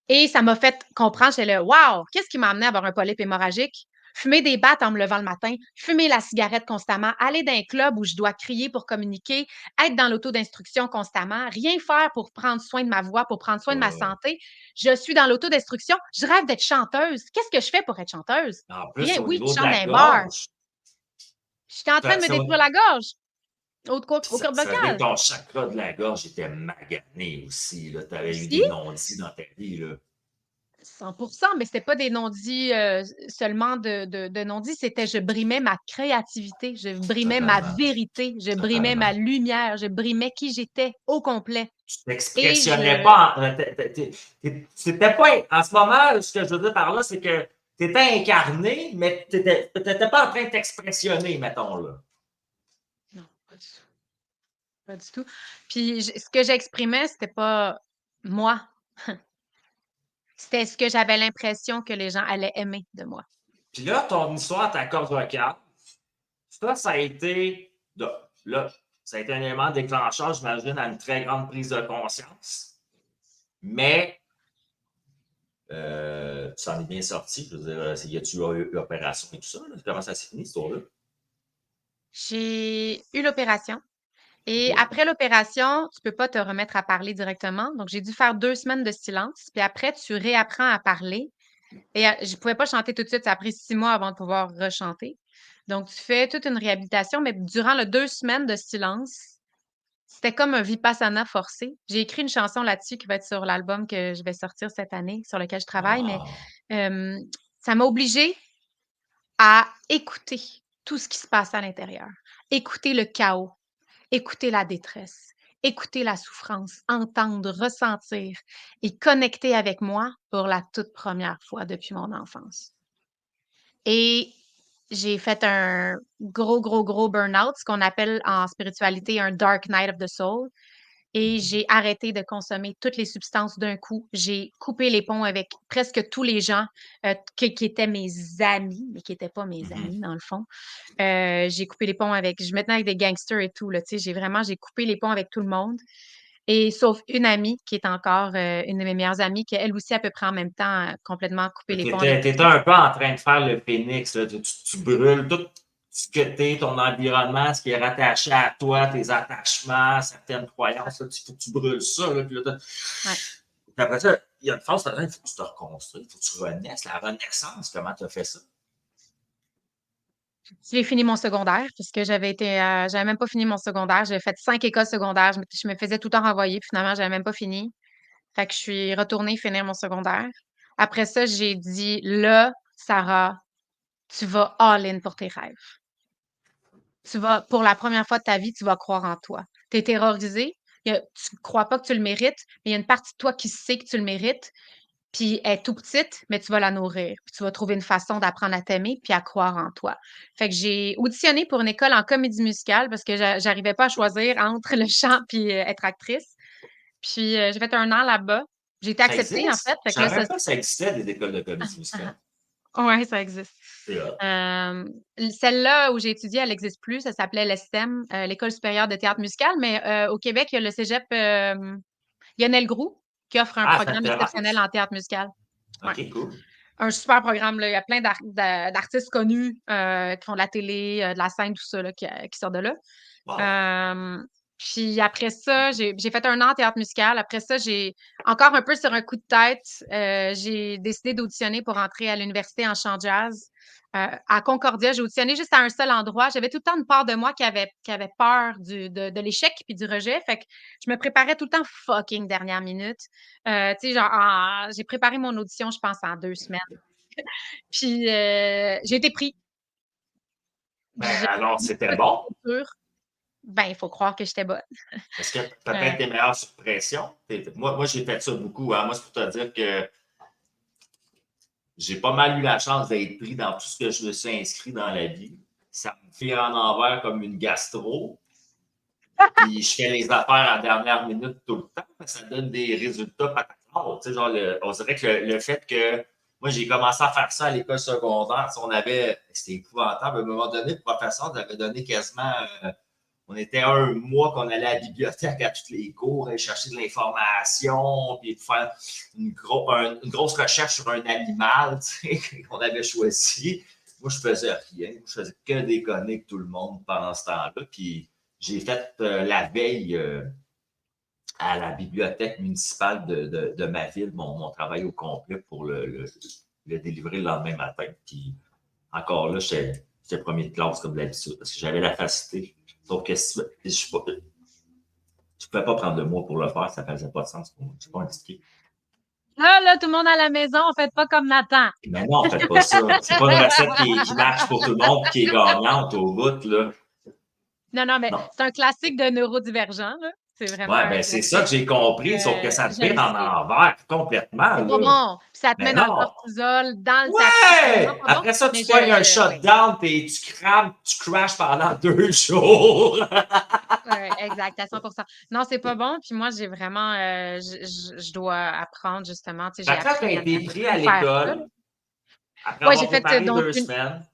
Et ça m'a fait comprendre, j'étais là, wow, qu'est-ce qui m'a amené à avoir un polype hémorragique? fumer des battes en me levant le matin, fumer la cigarette constamment, aller dans un club où je dois crier pour communiquer, être dans l'auto d'instruction constamment, rien faire pour prendre soin de ma voix, pour prendre soin de ma Ouais. santé. Je suis dans l'auto d'instruction, je rêve d'être chanteuse. Qu'est-ce que je fais pour être chanteuse? En plus, Rien, au oui, je niveau de chante dans la un bar. gorge, J'étais en train de me détruire la gorge aux cordes ça veut dire que vocales. ton chakra de la gorge était magané aussi. Tu avais eu Aussi, des non-dits dans ta vie. Là. 100%, mais c'était pas des non-dits seulement de non-dits, c'était je brimais ma créativité, je brimais ma Totalement. vérité, je brimais ma Totalement. lumière, je brimais qui j'étais au complet. Tu Et t'expressionnais je... pas. C'était pas. En ce moment, ce que je veux dire par là, c'est que tu étais incarné, mais tu n'étais pas en train de t'expressionner, mettons là. Non, pas du tout. Pas du tout. Puis ce que j'exprimais, c'était pas moi. C'était ce que j'avais l'impression que les gens allaient aimer de moi. Puis là, ton histoire, ta corde vocale, ça a été. Là, ça a été un élément déclencheur, j'imagine, à une très grande prise de conscience. Mais tu s'en es bien sorti. Je veux dire, y a-tu eu opération et tout ça? Là? Comment ça s'est fini, cette histoire-là? J'ai eu l'opération. Et OK. après l'opération, tu peux pas te remettre à parler directement. Donc, j'ai dû faire 2 semaines de silence. Puis après, tu réapprends à parler. Et je pouvais pas chanter tout de suite. Ça a pris 6 mois avant de pouvoir rechanter. Donc, tu fais toute une réhabilitation. Mais durant les 2 semaines de silence, c'était comme un vipassana forcé. J'ai écrit une chanson là-dessus qui va être sur l'album que je vais sortir cette année, sur lequel je travaille. Mais Wow. euh, ça m'a obligée à écouter tout ce qui se passe à l'intérieur. Écouter le chaos, écouter la détresse, écouter la souffrance, entendre, ressentir et connecter avec moi pour la toute première fois depuis mon enfance. Et j'ai fait un gros burn-out, ce qu'on appelle en spiritualité un dark night of the soul. Et j'ai arrêté de consommer toutes les substances d'un coup. J'ai coupé les ponts avec presque tous les gens qui étaient mes amis, mais qui n'étaient pas mes Mhm. amis dans le fond. J'ai coupé les ponts avec, je maintenant avec des gangsters et tout, là, tu sais, j'ai coupé les ponts avec tout le monde. Et sauf une amie qui est encore une de mes meilleures amies, qui elle aussi à peu près en même temps complètement coupé les ponts avec tout T'étais ça. un peu en train de faire le phénix. Là. Tu brûles tout ce que t'es, ton environnement, ce qui est rattaché à toi, tes attachements, certaines croyances. Il faut que tu brûles ça. Là, puis après ça, il y a une phase, il faut que tu te reconstruis, il faut que tu renaisses. La renaissance, comment tu as fait ça? J'ai fini mon secondaire parce que j'avais même pas fini mon secondaire. J'avais fait 5 écoles secondaires. Je me faisais tout le temps renvoyer, puis finalement, j'avais même pas fini. Fait que je suis retournée finir mon secondaire. Après ça, j'ai dit, là, Sarah, tu vas all-in pour tes rêves. Pour la première fois de ta vie, tu vas croire en toi. Tu es terrorisé, tu ne crois pas que tu le mérites, mais il y a une partie de toi qui sait que tu le mérites, puis elle est tout petite, mais tu vas la nourrir. Puis tu vas trouver une façon d'apprendre à t'aimer puis à croire en toi. Fait que j'ai auditionné pour une école en comédie musicale parce que j'arrivais pas à choisir entre le chant puis être actrice. Puis j'ai fait 1 an là-bas. J'ai été Ça acceptée, en fait. existe? Fait Je que là, savais ça... même pas que ça existait des écoles de comédie musicale. Ouais, ça existe. C'est hot. Celle-là où j'ai étudié, elle n'existe plus. Ça s'appelait l'ESTEM, l'École supérieure de théâtre musical. Mais au Québec, il y a le cégep Lionel Groux qui offre un Ah, ça programme exceptionnel t'intéresse? en théâtre musical. Ouais. OK, cool. Un super programme, là. Il y a plein d'artistes connus qui font de la télé, de la scène, tout ça, là, qui sortent de là. Wow. Euh, Puis après ça, j'ai fait 1 an en théâtre musical. Après ça, j'ai encore un peu sur un coup de tête, j'ai décidé d'auditionner pour entrer à l'université en chant jazz. À Concordia, j'ai auditionné juste à un seul endroit. J'avais tout le temps une part de moi qui avait peur de l'échec puis du rejet. Fait que je me préparais tout le temps fucking dernière minute. Tu sais, genre, j'ai préparé mon audition, je pense, en 2 semaines. Puis j'ai été pris. Ben, J'ai alors, c'était pas bon. de sûr. Ben, il faut croire que j'étais bonne. Est-ce que Euh, peut-être t'es meilleur sur pression? Moi, j'ai fait ça beaucoup. Hein. Moi, c'est pour te dire que j'ai pas mal eu la chance d'être pris dans tout ce que je me suis inscrit dans la vie. Ça me fait en envers comme une gastro. Puis je fais les affaires à la dernière minute tout le temps. Ça donne des résultats patataires. Tu sais, genre, on dirait que le fait que moi, j'ai commencé à faire ça à l'école secondaire. C'était épouvantable. À un moment donné, le professeur nous avait donné quasiment on était 1 mois qu'on allait à la bibliothèque à tous les cours, aller chercher de l'information, puis faire une grosse recherche sur un animal qu'on avait choisi. moi, je faisais rien. Je faisais que déconner avec tout le monde pendant ce temps-là. Puis j'ai fait la veille à la bibliothèque municipale de ma ville mon travail au complet pour le délivrer le lendemain matin. Puis encore là, j'étais premier de classe comme d'habitude parce que j'avais la facilité. Sauf que je ne pouvais pas prendre de mois pour le faire, ça ne faisait pas de sens pour moi. C'est pas indiqué. Là, tout le monde à la maison, faites pas comme Nathan. Mais non, faites pas ça. C'est pas une recette qui marche pour tout le monde et qui est gagnante au bout, là. Non, mais Non. c'est un classique de neurodivergent, là. C'est vraiment. Ouais, ben c'est ça que j'ai compris, sauf que ça te met en envers complètement. C'est pas Là. bon. Puis ça te Mais met dans non. le cortisol, dans le tapis. Ouais! C'est vraiment pas Après bon. ça, Mais tu pognes un shutdown et tu crames, tu crashes pendant 2 jours. Ouais, exact, à 100%. Non, c'est pas bon. Puis moi, j'ai vraiment, je dois apprendre justement. Tu sais, j'ai Fait que quand appris t'as été pris à faire ça, là. l'école, après Ouais, avoir j'ai fait préparé donc 2 semaines,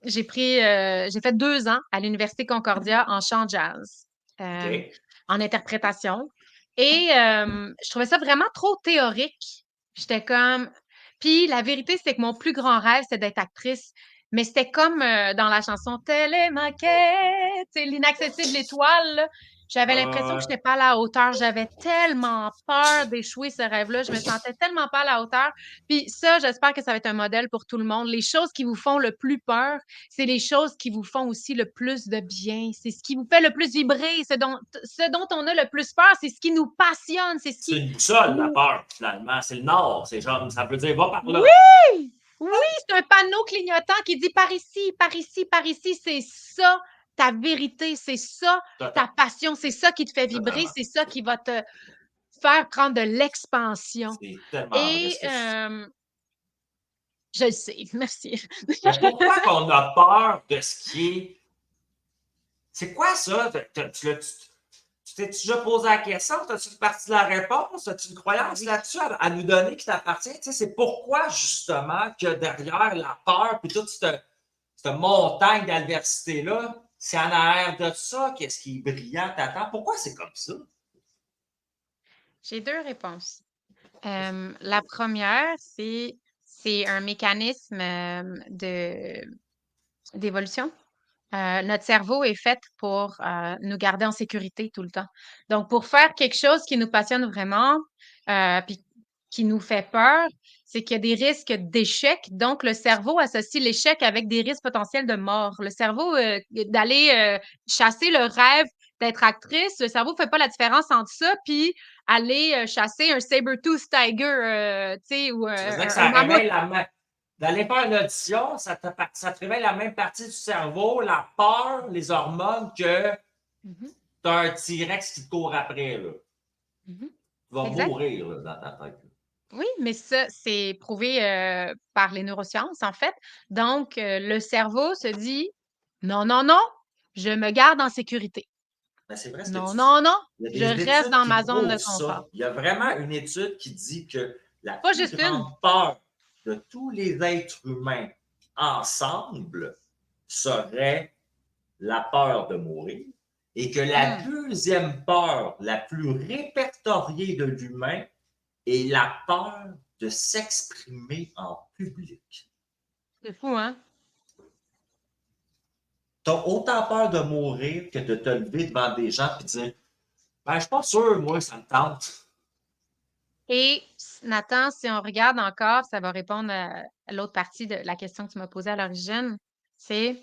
j'ai fait 2 ans à l'Université Concordia en chant jazz, OK. en interprétation. Et je trouvais ça vraiment trop théorique. J'étais comme. Puis la vérité, c'est que mon plus grand rêve, c'était d'être actrice. Mais c'était comme dans la chanson Telle est ma quête, c'est l'inaccessible étoile, là. J'avais l'impression que je n'étais pas à la hauteur. J'avais tellement peur d'échouer ce rêve-là. Je me sentais tellement pas à la hauteur. Puis ça, j'espère que ça va être un modèle pour tout le monde. Les choses qui vous font le plus peur, c'est les choses qui vous font aussi le plus de bien. C'est ce qui vous fait le plus vibrer. Ce dont on a le plus peur, c'est ce qui nous passionne. C'est ce C'est qui. une boussole, la peur, finalement. C'est le nord. C'est genre, ça veut dire va par là. Oui! Oui, c'est un panneau clignotant qui dit par ici, par ici, par ici. C'est ça, ta vérité. C'est ça, ta passion. C'est ça qui te fait vibrer. Totalement. C'est ça qui va te faire prendre de l'expansion. C'est tellement vrai Et ce que je dis. je le sais, merci. Mais pourquoi qu'on a peur de ce qui est. C'est quoi ça? Tu t'es déjà posé la question? As-tu une partie de la réponse? As-tu une croyance là-dessus à nous donner qui t'appartient? Tu sais, c'est pourquoi justement que derrière la peur et toute cette montagne d'adversité-là, c'est en arrière de ça qu'est-ce qui est brillant, t'attends. Pourquoi c'est comme ça? J'ai 2 réponses. La première, c'est un mécanisme d'évolution. Notre cerveau est fait pour nous garder en sécurité tout le temps. Donc, pour faire quelque chose qui nous passionne vraiment, puis qui nous fait peur, c'est qu'il y a des risques d'échec. Donc, le cerveau associe l'échec avec des risques potentiels de mort. Le cerveau, d'aller chasser le rêve d'être actrice, le cerveau ne fait pas la différence entre ça, puis aller chasser un saber-tooth tiger, tu sais, ou Tu veux dire que un ça mammouth. réveille la même. D'aller faire une audition, ça te réveille la même partie du cerveau, la peur, les hormones, que Mhm, tu as un T-Rex qui te court après. Là. mhm. Tu vas Exact. mourir là, dans ta tête. Oui, mais ça, c'est prouvé par les neurosciences, en fait. Donc, le cerveau se dit non, non, non, je me garde en sécurité. Ben, c'est vrai ce que Non, tu non, dis. non, Il je y a des reste études dans qui ma zone de prouvent confort. ça. Il y a vraiment une étude qui dit que la Pas plus juste une. grande peur de tous les êtres humains ensemble serait la peur de mourir et que la deuxième peur la plus répertoriée de l'humain est la peur de s'exprimer en public. C'est fou, hein? Tu as autant peur de mourir que de te lever devant des gens et de dire ben, je suis pas sûr, moi, ça me tente. Et Nathan, si on regarde encore, ça va répondre à l'autre partie de la question que tu m'as posée à l'origine. C'est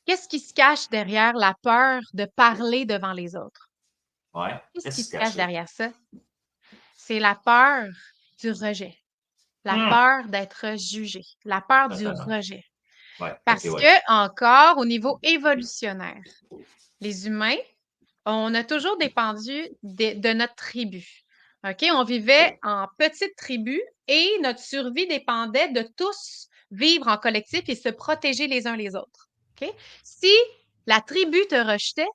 qu'est-ce qui se cache derrière la peur de parler devant les autres? Ouais. Qu'est-ce qui Qu'est-ce se qui se cache cache là? derrière ça? C'est la peur du rejet, la Hum. peur d'être jugé, la peur du Totalement. rejet. Ouais. Parce Ok, ouais. que, encore, au niveau évolutionnaire, les humains, on a toujours dépendu de notre tribu. OK? On vivait en petite tribu et notre survie dépendait de tous vivre en collectif et se protéger les uns les autres. OK? Si la tribu te rejetait,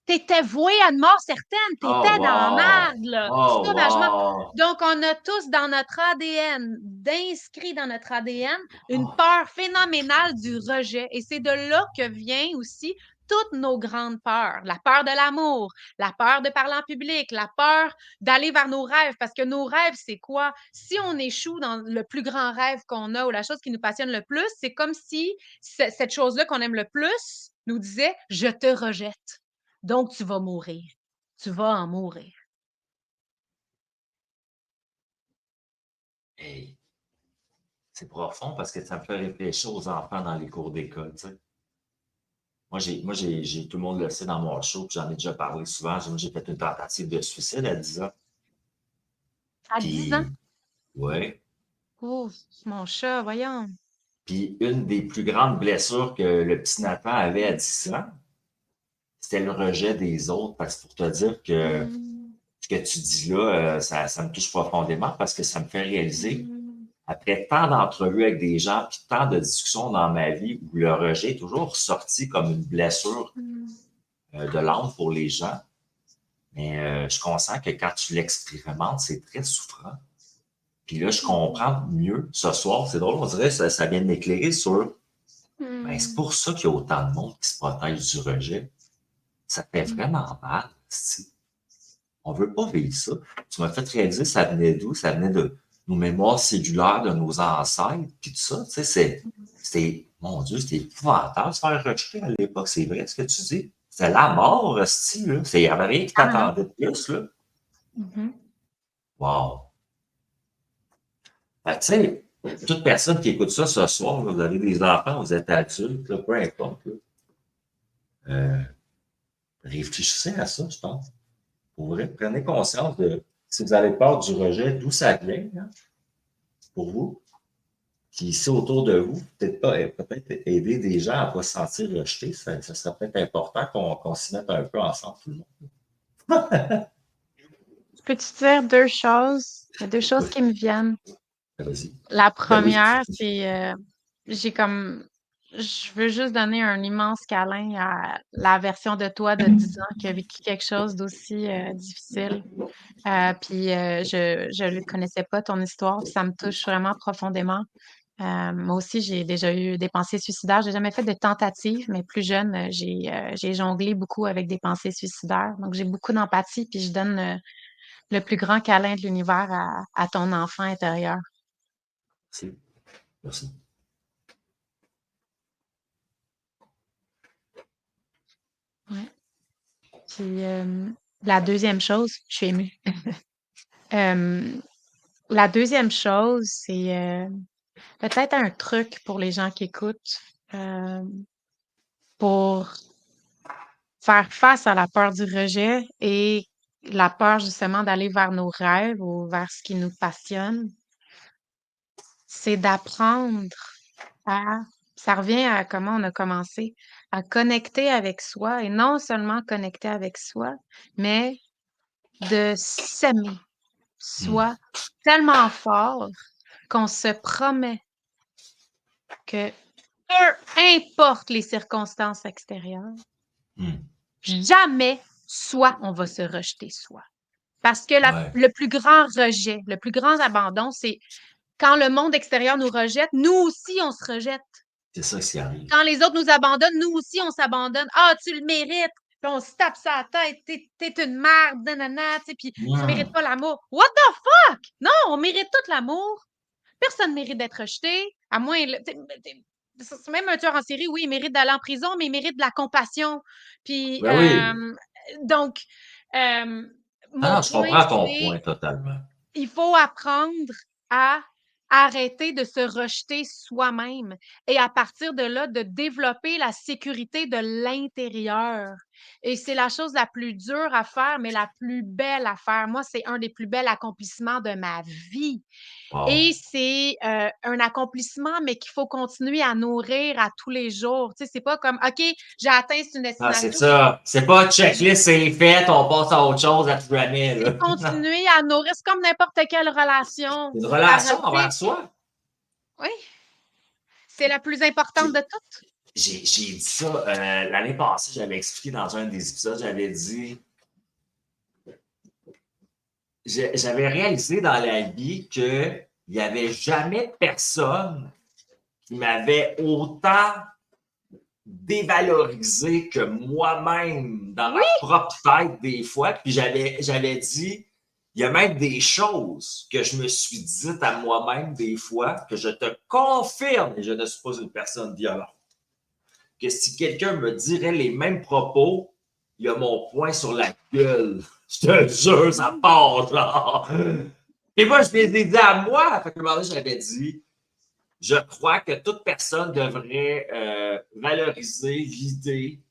t'étais voué à une mort certaine, Oh, t'étais dans la wow. merde, là, Oh, sauvagement. wow. Donc, on a tous dans notre ADN, d'inscrit dans notre ADN, une Oh. peur phénoménale du rejet. Et c'est de là que vient aussi toutes nos grandes peurs. La peur de l'amour, la peur de parler en public, la peur d'aller vers nos rêves. Parce que nos rêves, c'est quoi? Si on échoue dans le plus grand rêve qu'on a ou la chose qui nous passionne le plus, c'est comme si cette chose-là qu'on aime le plus nous disait « Je te rejette. Donc, tu vas mourir. Tu vas en mourir. » Hey, c'est profond parce que ça me fait réfléchir aux enfants dans les cours d'école, tu sais. Tout le monde le sait dans mon show, puis j'en ai déjà parlé souvent. Moi, j'ai fait une tentative de suicide à 10 ans. À 10 ans? Puis, ouais. Oh, mon chat, voyons. Puis, une des plus grandes blessures que le petit Nathan avait à 10 ans, c'était le rejet des autres. Parce que pour te dire que ce que tu dis là, ça me touche profondément parce que ça me fait réaliser, après tant d'entrevues avec des gens, puis tant de discussions dans ma vie où le rejet est toujours ressorti comme une blessure de l'âme pour les gens. Mais je consens que quand tu l'expérimentes, c'est très souffrant. Puis là, je comprends mieux ce soir. C'est drôle, on dirait que ça vient de m'éclairer sur ben, c'est pour ça qu'il y a autant de monde qui se protège du rejet. Ça fait vraiment mal. On veut pas vivre ça. Tu m'as fait réaliser, ça venait d'où? Ça venait de nos mémoires cellulaires, de nos ancêtres, puis tout ça. Tu sais, c'était, mon Dieu, c'était épouvantable de se faire rejeter à l'époque. C'est vrai ce que tu dis. C'était la mort, hostie, là. Il n'y avait rien qui t'attendait de plus, là. Wow. Fait que, tu sais, toute personne qui écoute ça ce soir, là, vous avez des enfants, vous êtes adultes, là, peu importe, là. Réfléchissez à ça, je pense. Pour vrai, prenez conscience de, si vous avez peur du rejet, d'où ça vient, hein, pour vous. Puis ici, autour de vous, peut-être aider des gens à ne pas se sentir rejetés. Ça serait peut-être important qu'on s'y mette un peu ensemble, tout le monde. Peux-tu dire deux choses? Il y a deux choses qui me viennent. Vas-y. La Ben oui. première, c'est je veux juste donner un immense câlin à la version de toi de 10 ans qui a vécu quelque chose d'aussi difficile. Puis je ne connaissais pas ton histoire, puis ça me touche vraiment profondément. Moi aussi, j'ai déjà eu des pensées suicidaires. J'ai jamais fait de tentative, mais plus jeune, j'ai jonglé beaucoup avec des pensées suicidaires. Donc, j'ai beaucoup d'empathie, puis je donne le plus grand câlin de l'univers à ton enfant intérieur. Merci. Merci. Ouais. Puis la deuxième chose, je suis émue. La deuxième chose, c'est peut-être un truc pour les gens qui écoutent pour faire face à la peur du rejet et la peur justement d'aller vers nos rêves ou vers ce qui nous passionne. C'est d'apprendre à, ça revient à comment on a commencé, à connecter avec soi et non seulement connecter avec soi, mais de s'aimer soi tellement fort qu'on se promet que peu importe les circonstances extérieures, jamais soi on va se rejeter soi. Parce que le plus grand rejet, le plus grand abandon, c'est quand le monde extérieur nous rejette, nous aussi on se rejette. C'est ça qui arrive. Quand les autres nous abandonnent, nous aussi on s'abandonne. Ah, tu le mérites! Puis on se tape ça à la tête. T'es une merde, nanana, tu sais, puis tu mérites pas l'amour. What the fuck? Non, on mérite tout l'amour. Personne mérite d'être rejeté, à moins. C'est même un tueur en série, oui, il mérite d'aller en prison, mais il mérite de la compassion. Puis, donc, mon Je point, comprends ton c'est point totalement. il faut apprendre à arrêter de se rejeter soi-même et à partir de là, de développer la sécurité de l'intérieur. Et c'est la chose la plus dure à faire, mais la plus belle à faire. Moi, c'est un des plus bels accomplissements de ma vie. Wow. Et c'est un accomplissement, mais qu'il faut continuer à nourrir à tous les jours. Tu sais, c'est pas comme, OK, j'ai atteint une destination. Ah, c'est ça. C'est pas checklist, c'est fait, on passe à autre chose à tout jamais. C'est continuer à nourrir. C'est comme n'importe quelle relation. Une relation envers soi. Oui. C'est la plus importante de toutes. J'ai dit ça l'année passée, j'avais expliqué dans un des épisodes, j'avais dit. J'avais réalisé dans la vie qu'il n'y avait jamais personne qui m'avait autant dévalorisé que moi-même dans Oui! ma propre tête des fois. Puis j'avais dit, il y a même des choses que je me suis dites à moi-même des fois que je te confirme, et je ne suis pas une personne violente, que si quelqu'un me dirait les mêmes propos, il y a mon poing sur la gueule. Je te jure, ça part, genre. Et moi, je les ai dit à moi. Fait que un moment donné, j'avais dit, je crois que toute personne devrait valoriser l'idée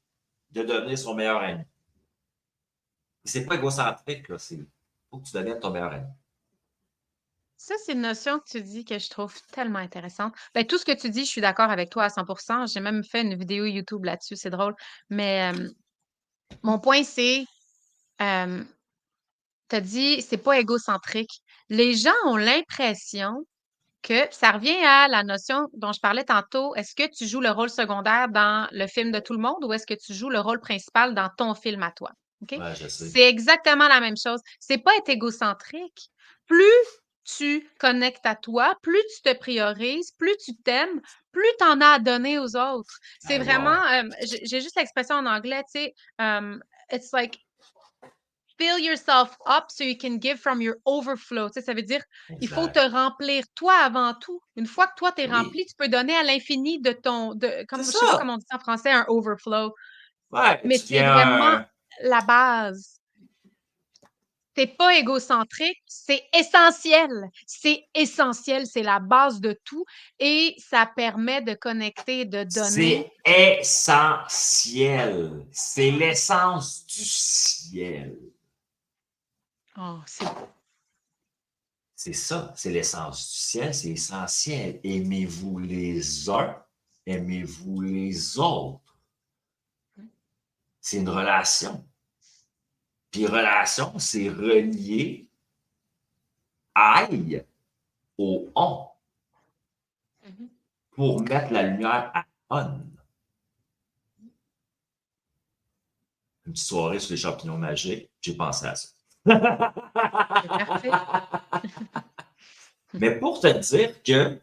de devenir son meilleur ami. C'est pas égocentrique, là. C'est faut que tu deviennes ton meilleur ami. Ça, c'est une notion que tu dis que je trouve tellement intéressante. Ben, tout ce que tu dis, je suis d'accord avec toi à 100%. J'ai même fait une vidéo YouTube là-dessus, c'est drôle. Mais mon point, c'est, tu as dit, c'est pas égocentrique. Les gens ont l'impression que ça revient à la notion dont je parlais tantôt. Est-ce que tu joues le rôle secondaire dans le film de tout le monde ou est-ce que tu joues le rôle principal dans ton film à toi? OK? Ouais, je sais. C'est exactement la même chose. C'est pas être égocentrique. Plus tu connectes à toi, plus tu te priorises, plus tu t'aimes, plus tu en as à donner aux autres. C'est Hey, vraiment, wow. j'ai juste l'expression en anglais, tu sais, it's like fill yourself up so you can give from your overflow. Tu sais, ça veut dire, il faut te Exact. remplir toi avant tout. Une fois que toi, tu es Oui. rempli, tu peux donner à l'infini de ton, C'est comme, je sais pas ça. comment on dit ça en français, un overflow, Ouais, mais tu c'est vraiment viens. la base. C'est pas égocentrique, c'est essentiel. C'est essentiel, c'est la base de tout et ça permet de connecter, de donner. C'est essentiel. C'est l'essence du ciel. Oh, c'est beau. C'est ça, c'est l'essence du ciel, c'est essentiel. Aimez-vous les uns, aimez-vous les autres. C'est une relation. Puis relation, c'est relié aille au on Mhm. pour mettre la lumière à on. Une petite soirée sur les champignons magiques, j'ai pensé à ça. C'est parfait. Mais pour te dire que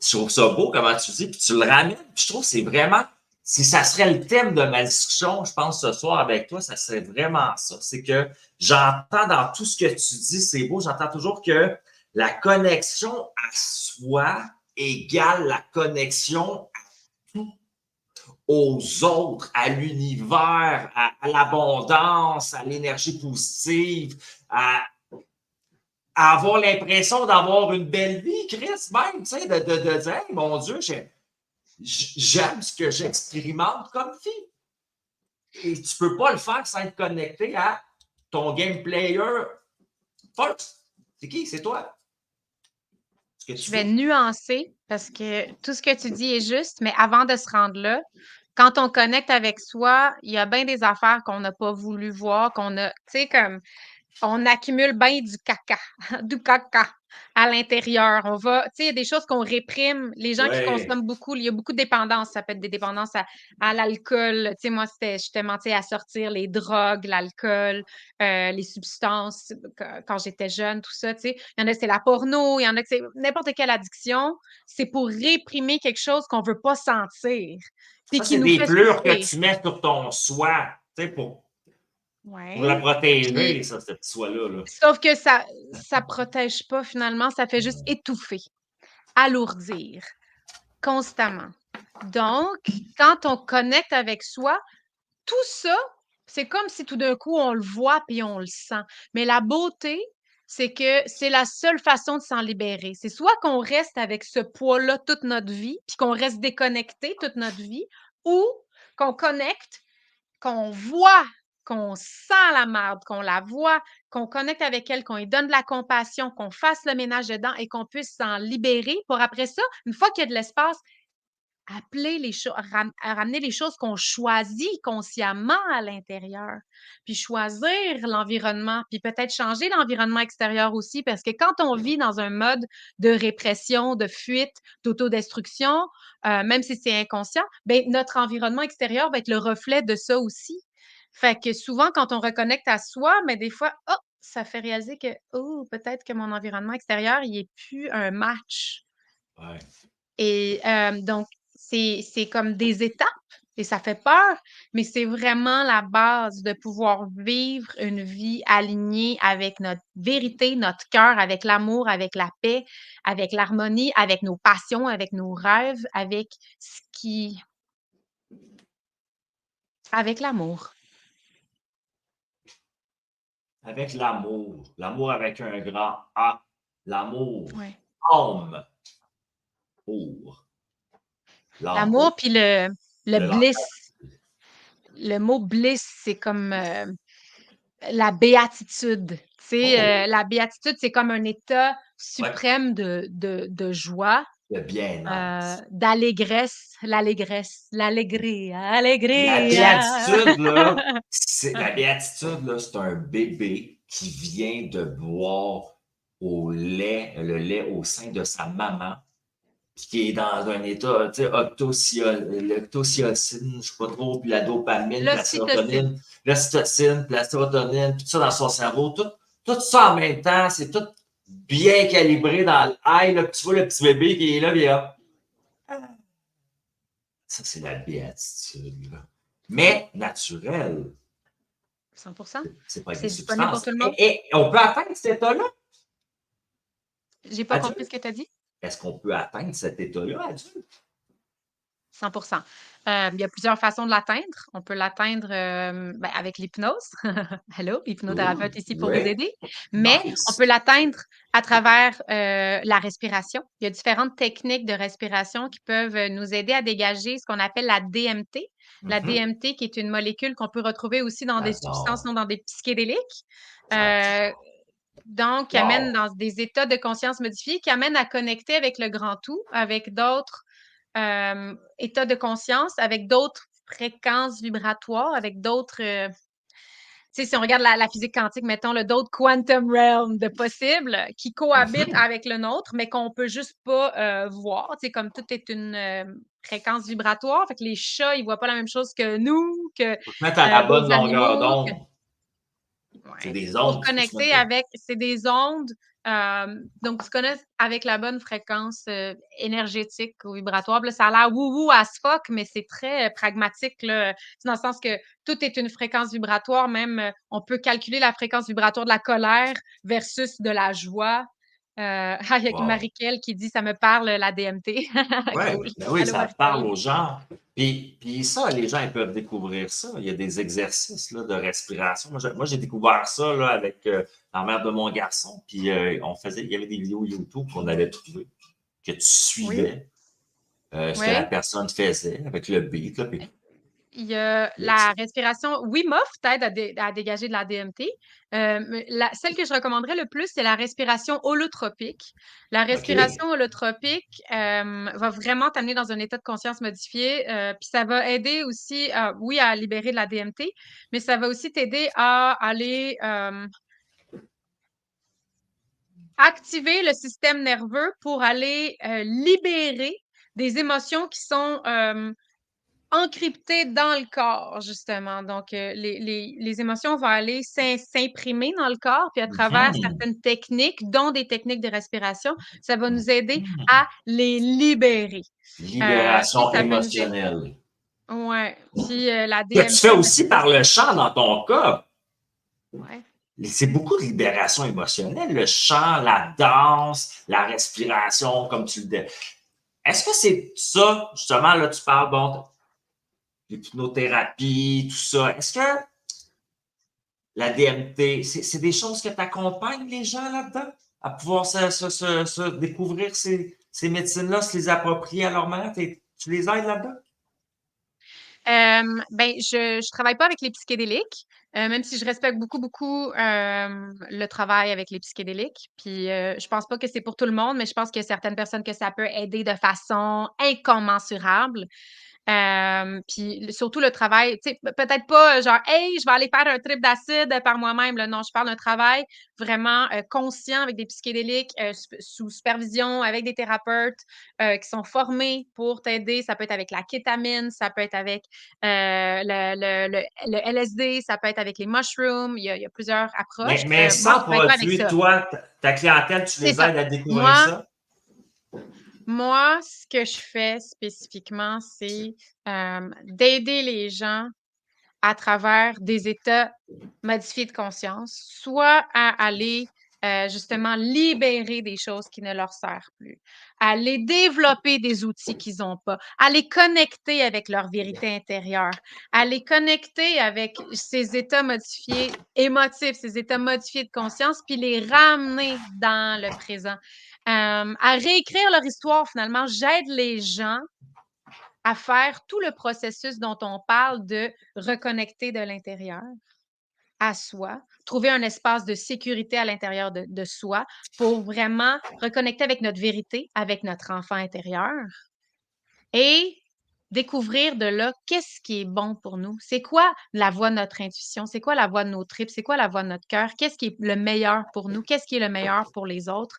je trouve ça beau comment tu dis, puis tu le ramènes, puis je trouve que c'est vraiment, si ça serait le thème de ma discussion, je pense, ce soir avec toi, ça serait vraiment ça. C'est que j'entends dans tout ce que tu dis, c'est beau, j'entends toujours que la connexion à soi égale la connexion à tout, aux autres, à l'univers, à l'abondance, à l'énergie positive, à avoir l'impression d'avoir une belle vie, Chris, même, tu sais, de dire, hey, mon Dieu, j'aime ce que j'expérimente comme vie. Et tu peux pas le faire sans être connecté à ton game player first. C'est qui? C'est toi. Ce que Je tu vais veux. nuancer parce que tout ce que tu dis est juste, mais avant de se rendre là, quand on connecte avec soi, il y a bien des affaires qu'on n'a pas voulu voir, qu'on a, tu sais, comme on accumule bien du caca, du caca à l'intérieur. On va, tu sais, il y a des choses qu'on réprime. Les gens qui Ouais. consomment beaucoup, il y a beaucoup de dépendances. Ça peut être des dépendances à l'alcool. Tu sais, moi, c'était justement, tu sais, à sortir les drogues, l'alcool, les substances quand j'étais jeune, tout ça, tu sais. Il y en a, c'est la porno, il y en a que c'est n'importe quelle addiction. C'est pour réprimer quelque chose qu'on veut pas sentir, puis Ça, qui c'est nous des fait plures que souffrir. tu mets sur ton soi, tu sais, pour la Ouais. protéger, Puis, ça, cette soi-là. Là. sauf que ça protège pas finalement, ça fait juste étouffer, alourdir constamment. Donc, quand on connecte avec soi, tout ça, c'est comme si tout d'un coup on le voit puis on le sent. Mais la beauté, c'est que c'est la seule façon de s'en libérer. C'est soit qu'on reste avec ce poids-là toute notre vie, puis qu'on reste déconnecté toute notre vie, ou qu'on connecte, qu'on voit, qu'on sent la marde, qu'on la voit, qu'on connecte avec elle, qu'on lui donne de la compassion, qu'on fasse le ménage dedans et qu'on puisse s'en libérer pour après ça, une fois qu'il y a de l'espace, appeler les choses, ramener les choses qu'on choisit consciemment à l'intérieur, puis choisir l'environnement, puis peut-être changer l'environnement extérieur aussi, parce que quand on vit dans un mode de répression, de fuite, d'autodestruction, même si c'est inconscient, ben notre environnement extérieur va être le reflet de ça aussi. Fait que souvent, quand on reconnecte à soi, mais des fois, oh, ça fait réaliser que, oh, peut-être que mon environnement extérieur, il est plus un match. Ouais. Et donc, c'est comme des étapes. Et ça fait peur, mais c'est vraiment la base de pouvoir vivre une vie alignée avec notre vérité, notre cœur, avec l'amour, avec la paix, avec l'harmonie, avec nos passions, avec nos rêves, avec ce qui avec l'amour. Avec l'amour. L'amour avec un grand A. L'amour. Ouais. Âme. Pour. L'amour. L'amour puis le Le langage. bliss. Le mot bliss, c'est comme, la béatitude. Tu sais, la béatitude, c'est comme un état Ouais. suprême de joie, Le bien-être. d'allégresse, l'allégresse, La allegria. béatitude, là, c'est un bébé qui vient de boire le lait au sein de sa maman, puis qui est dans un état, tu sais, l'octociocine, je sais pas trop, puis la dopamine, puis la L'ocytocine. sérotonine, l'ocytocine, puis la sérotonine, puis tout ça dans son cerveau, tout ça en même temps, c'est tout bien calibré dans le high, là, puis tu vois le petit bébé qui est là, puis là, ça, c'est la béatitude, là. Mais naturelle. 100%. C'est pas C'est des disponible pour substances. tout le monde. Et on peut atteindre cet état-là? J'ai pas Adulte? compris ce que tu as dit. Est-ce qu'on peut atteindre cet état-là, adulte? 100%. Il y a plusieurs façons de l'atteindre. On peut l'atteindre avec l'hypnose. Allô, hypnothérapeute ici pour vous Oui. aider. Mais on Nice. peut l'atteindre à travers la respiration. Il y a différentes techniques de respiration qui peuvent nous aider à dégager ce qu'on appelle la DMT. La DMT, qui est une molécule qu'on peut retrouver aussi dans des substances, non J'adore. dans des psychédéliques. J'adore. Donc, qui amène Wow. dans des états de conscience modifiés, qui amène à connecter avec le grand tout, avec d'autres états de conscience, avec d'autres fréquences vibratoires, avec d'autres. Tu sais, si on regarde la physique quantique, mettons, d'autres quantum realms de possibles qui cohabitent avec le nôtre, mais qu'on peut juste pas voir. Tu sais, comme tout est une fréquence vibratoire. Fait que les chats, ils voient pas la même chose que nous, que Faut se mettre à la bonne d'autres longueur animaux. d'onde. C'est Ouais. des Pour ondes. Faut se connecter mettre... avec, c'est des ondes. Donc, tu connais avec la bonne fréquence énergétique ou vibratoire. Puis là, ça a l'air wou-wou as fuck, mais c'est très pragmatique, là. C'est dans le sens que tout est une fréquence vibratoire. Même, on peut calculer la fréquence vibratoire de la colère versus de la joie. Avec Wow. Marie-Kel qui dit « ça me parle la DMT ». Ouais, Cool. ben oui, Allô, ça parle Marie-Kel. aux gens. Puis ça, les gens, ils peuvent découvrir ça. Il y a des exercices là, de respiration. Moi, j'ai découvert ça là, avec la mère de mon garçon. Puis il y avait des vidéos YouTube qu'on avait trouvées, que tu Oui, suivais ce que la oui. personne faisait avec le beat. Là, puis, Il y a la respiration Wim Hof t'aide à dégager de la DMT. Mais celle que je recommanderais le plus, c'est la respiration holotropique. La OK. respiration holotropique va vraiment t'amener dans un état de conscience modifié. Puis ça va aider aussi, oui, à libérer de la DMT, mais ça va aussi t'aider à aller activer le système nerveux pour aller libérer des émotions qui sont encrypté dans le corps, justement. Donc, les émotions vont aller s'imprimer dans le corps, puis à travers Mhm. certaines techniques, dont des techniques de respiration, ça va nous aider à les libérer. Puis Libération ça va nous aider. émotionnelle. Ouais. Puis la Que tu fais DMT, ben, aussi par le chant dans ton cas. ouais. C'est beaucoup de libération émotionnelle, le chant, la danse, la respiration, comme tu le dis. Est-ce que c'est ça, justement, là, tu parles, bon, l'hypnothérapie, tout ça. Est-ce que la DMT, c'est des choses que tu accompagnes les gens là-dedans? À pouvoir se découvrir ces médecines-là, se les approprier à leur manière? Tu les aides là-dedans? Ben, je travaille pas avec les psychédéliques, même si je respecte beaucoup, beaucoup le travail avec les psychédéliques. Puis je pense pas que c'est pour tout le monde, mais je pense qu'il y a certaines personnes que ça peut aider de façon incommensurable. Puis surtout le travail, tu sais, peut-être pas genre, hey, je vais aller faire un trip d'acide par moi-même. Là. Non, je parle d'un travail vraiment conscient avec des psychédéliques, sous supervision, avec des thérapeutes qui sont formés pour t'aider. Ça peut être avec la kétamine, ça peut être avec le LSD, ça peut être avec les mushrooms. Il y a plusieurs approches. Mais Moi, je sans travaille pas avec produit, ça. toi, ta clientèle, tu C'est les ça. aides à découvrir Moi, ça? Moi, ce que je fais spécifiquement, c'est d'aider les gens à travers des états modifiés de conscience, soit à aller justement libérer des choses qui ne leur servent plus, à aller développer des outils qu'ils n'ont pas, à les connecter avec leur vérité intérieure, à les connecter avec ces états modifiés émotifs, ces états modifiés de conscience, puis les ramener dans le présent, à réécrire leur histoire finalement. J'aide les gens à faire tout le processus dont on parle de reconnecter de l'intérieur à soi, trouver un espace de sécurité à l'intérieur de soi pour vraiment reconnecter avec notre vérité, avec notre enfant intérieur et découvrir de là qu'est-ce qui est bon pour nous. C'est quoi la voix de notre intuition? C'est quoi la voix de nos tripes? C'est quoi la voix de notre cœur? Qu'est-ce qui est le meilleur pour nous? Qu'est-ce qui est le meilleur pour les autres?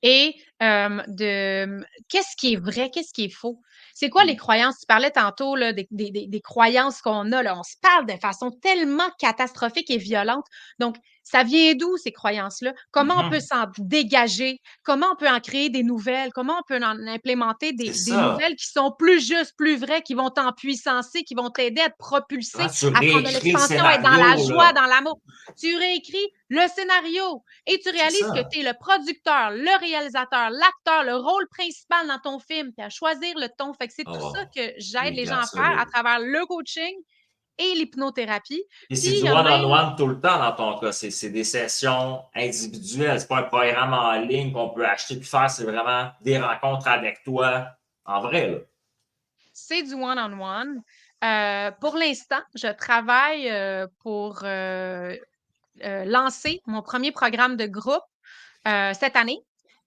Et qu'est-ce qui est vrai? Qu'est-ce qui est faux? C'est quoi les croyances? Tu parlais tantôt là, des croyances qu'on a. Là. On se parle de façon tellement catastrophique et violente. Donc, ça vient d'où ces croyances-là? Comment on peut s'en dégager? Comment on peut en créer des nouvelles? Comment on peut en implémenter C'est des ça. nouvelles qui sont plus justes, plus vraies, qui vont t'empuissancer, qui vont t'aider à te propulser, Quand tu à prendre de réécris le l'expansion, à être dans la scénario, joie, là, dans l'amour? Tu réécris le scénario et tu c'est réalises que ça. tu es le producteur, le réalisateur, l'acteur, le rôle principal dans ton film, puis à choisir le ton. Fait que c'est tout ça Oh, que j'aide les gens regarde à ça, faire là. à travers le coaching et l'hypnothérapie. Et Puis c'est il du y a même one-on-one tout le temps dans ton cas. C'est des sessions individuelles. C'est pas un programme en ligne qu'on peut acheter puis faire. C'est vraiment des rencontres avec toi en vrai, là. c'est du one-on-one. Pour l'instant, je travaille pour lancer mon premier programme de groupe cette année,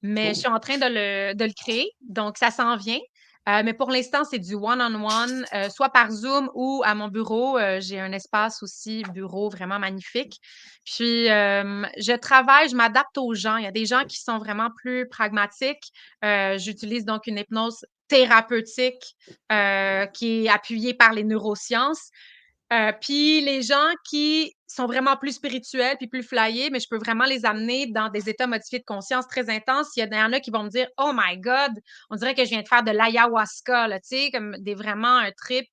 mais je Cool. suis en train de le créer, donc ça s'en vient. Mais pour l'instant, c'est du one-on-one, soit par Zoom ou à mon bureau. J'ai un espace aussi, bureau vraiment magnifique. Puis, je m'adapte aux gens. Il y a des gens qui sont vraiment plus pragmatiques. J'utilise donc une hypnose thérapeutique qui est appuyée par les neurosciences. Puis les gens qui sont vraiment plus spirituels puis plus flyés, mais je peux vraiment les amener dans des états modifiés de conscience très intenses. Il y en a qui vont me dire: «Oh my God, on dirait que je viens de faire de l'ayahuasca», là, tu sais, comme vraiment un trip,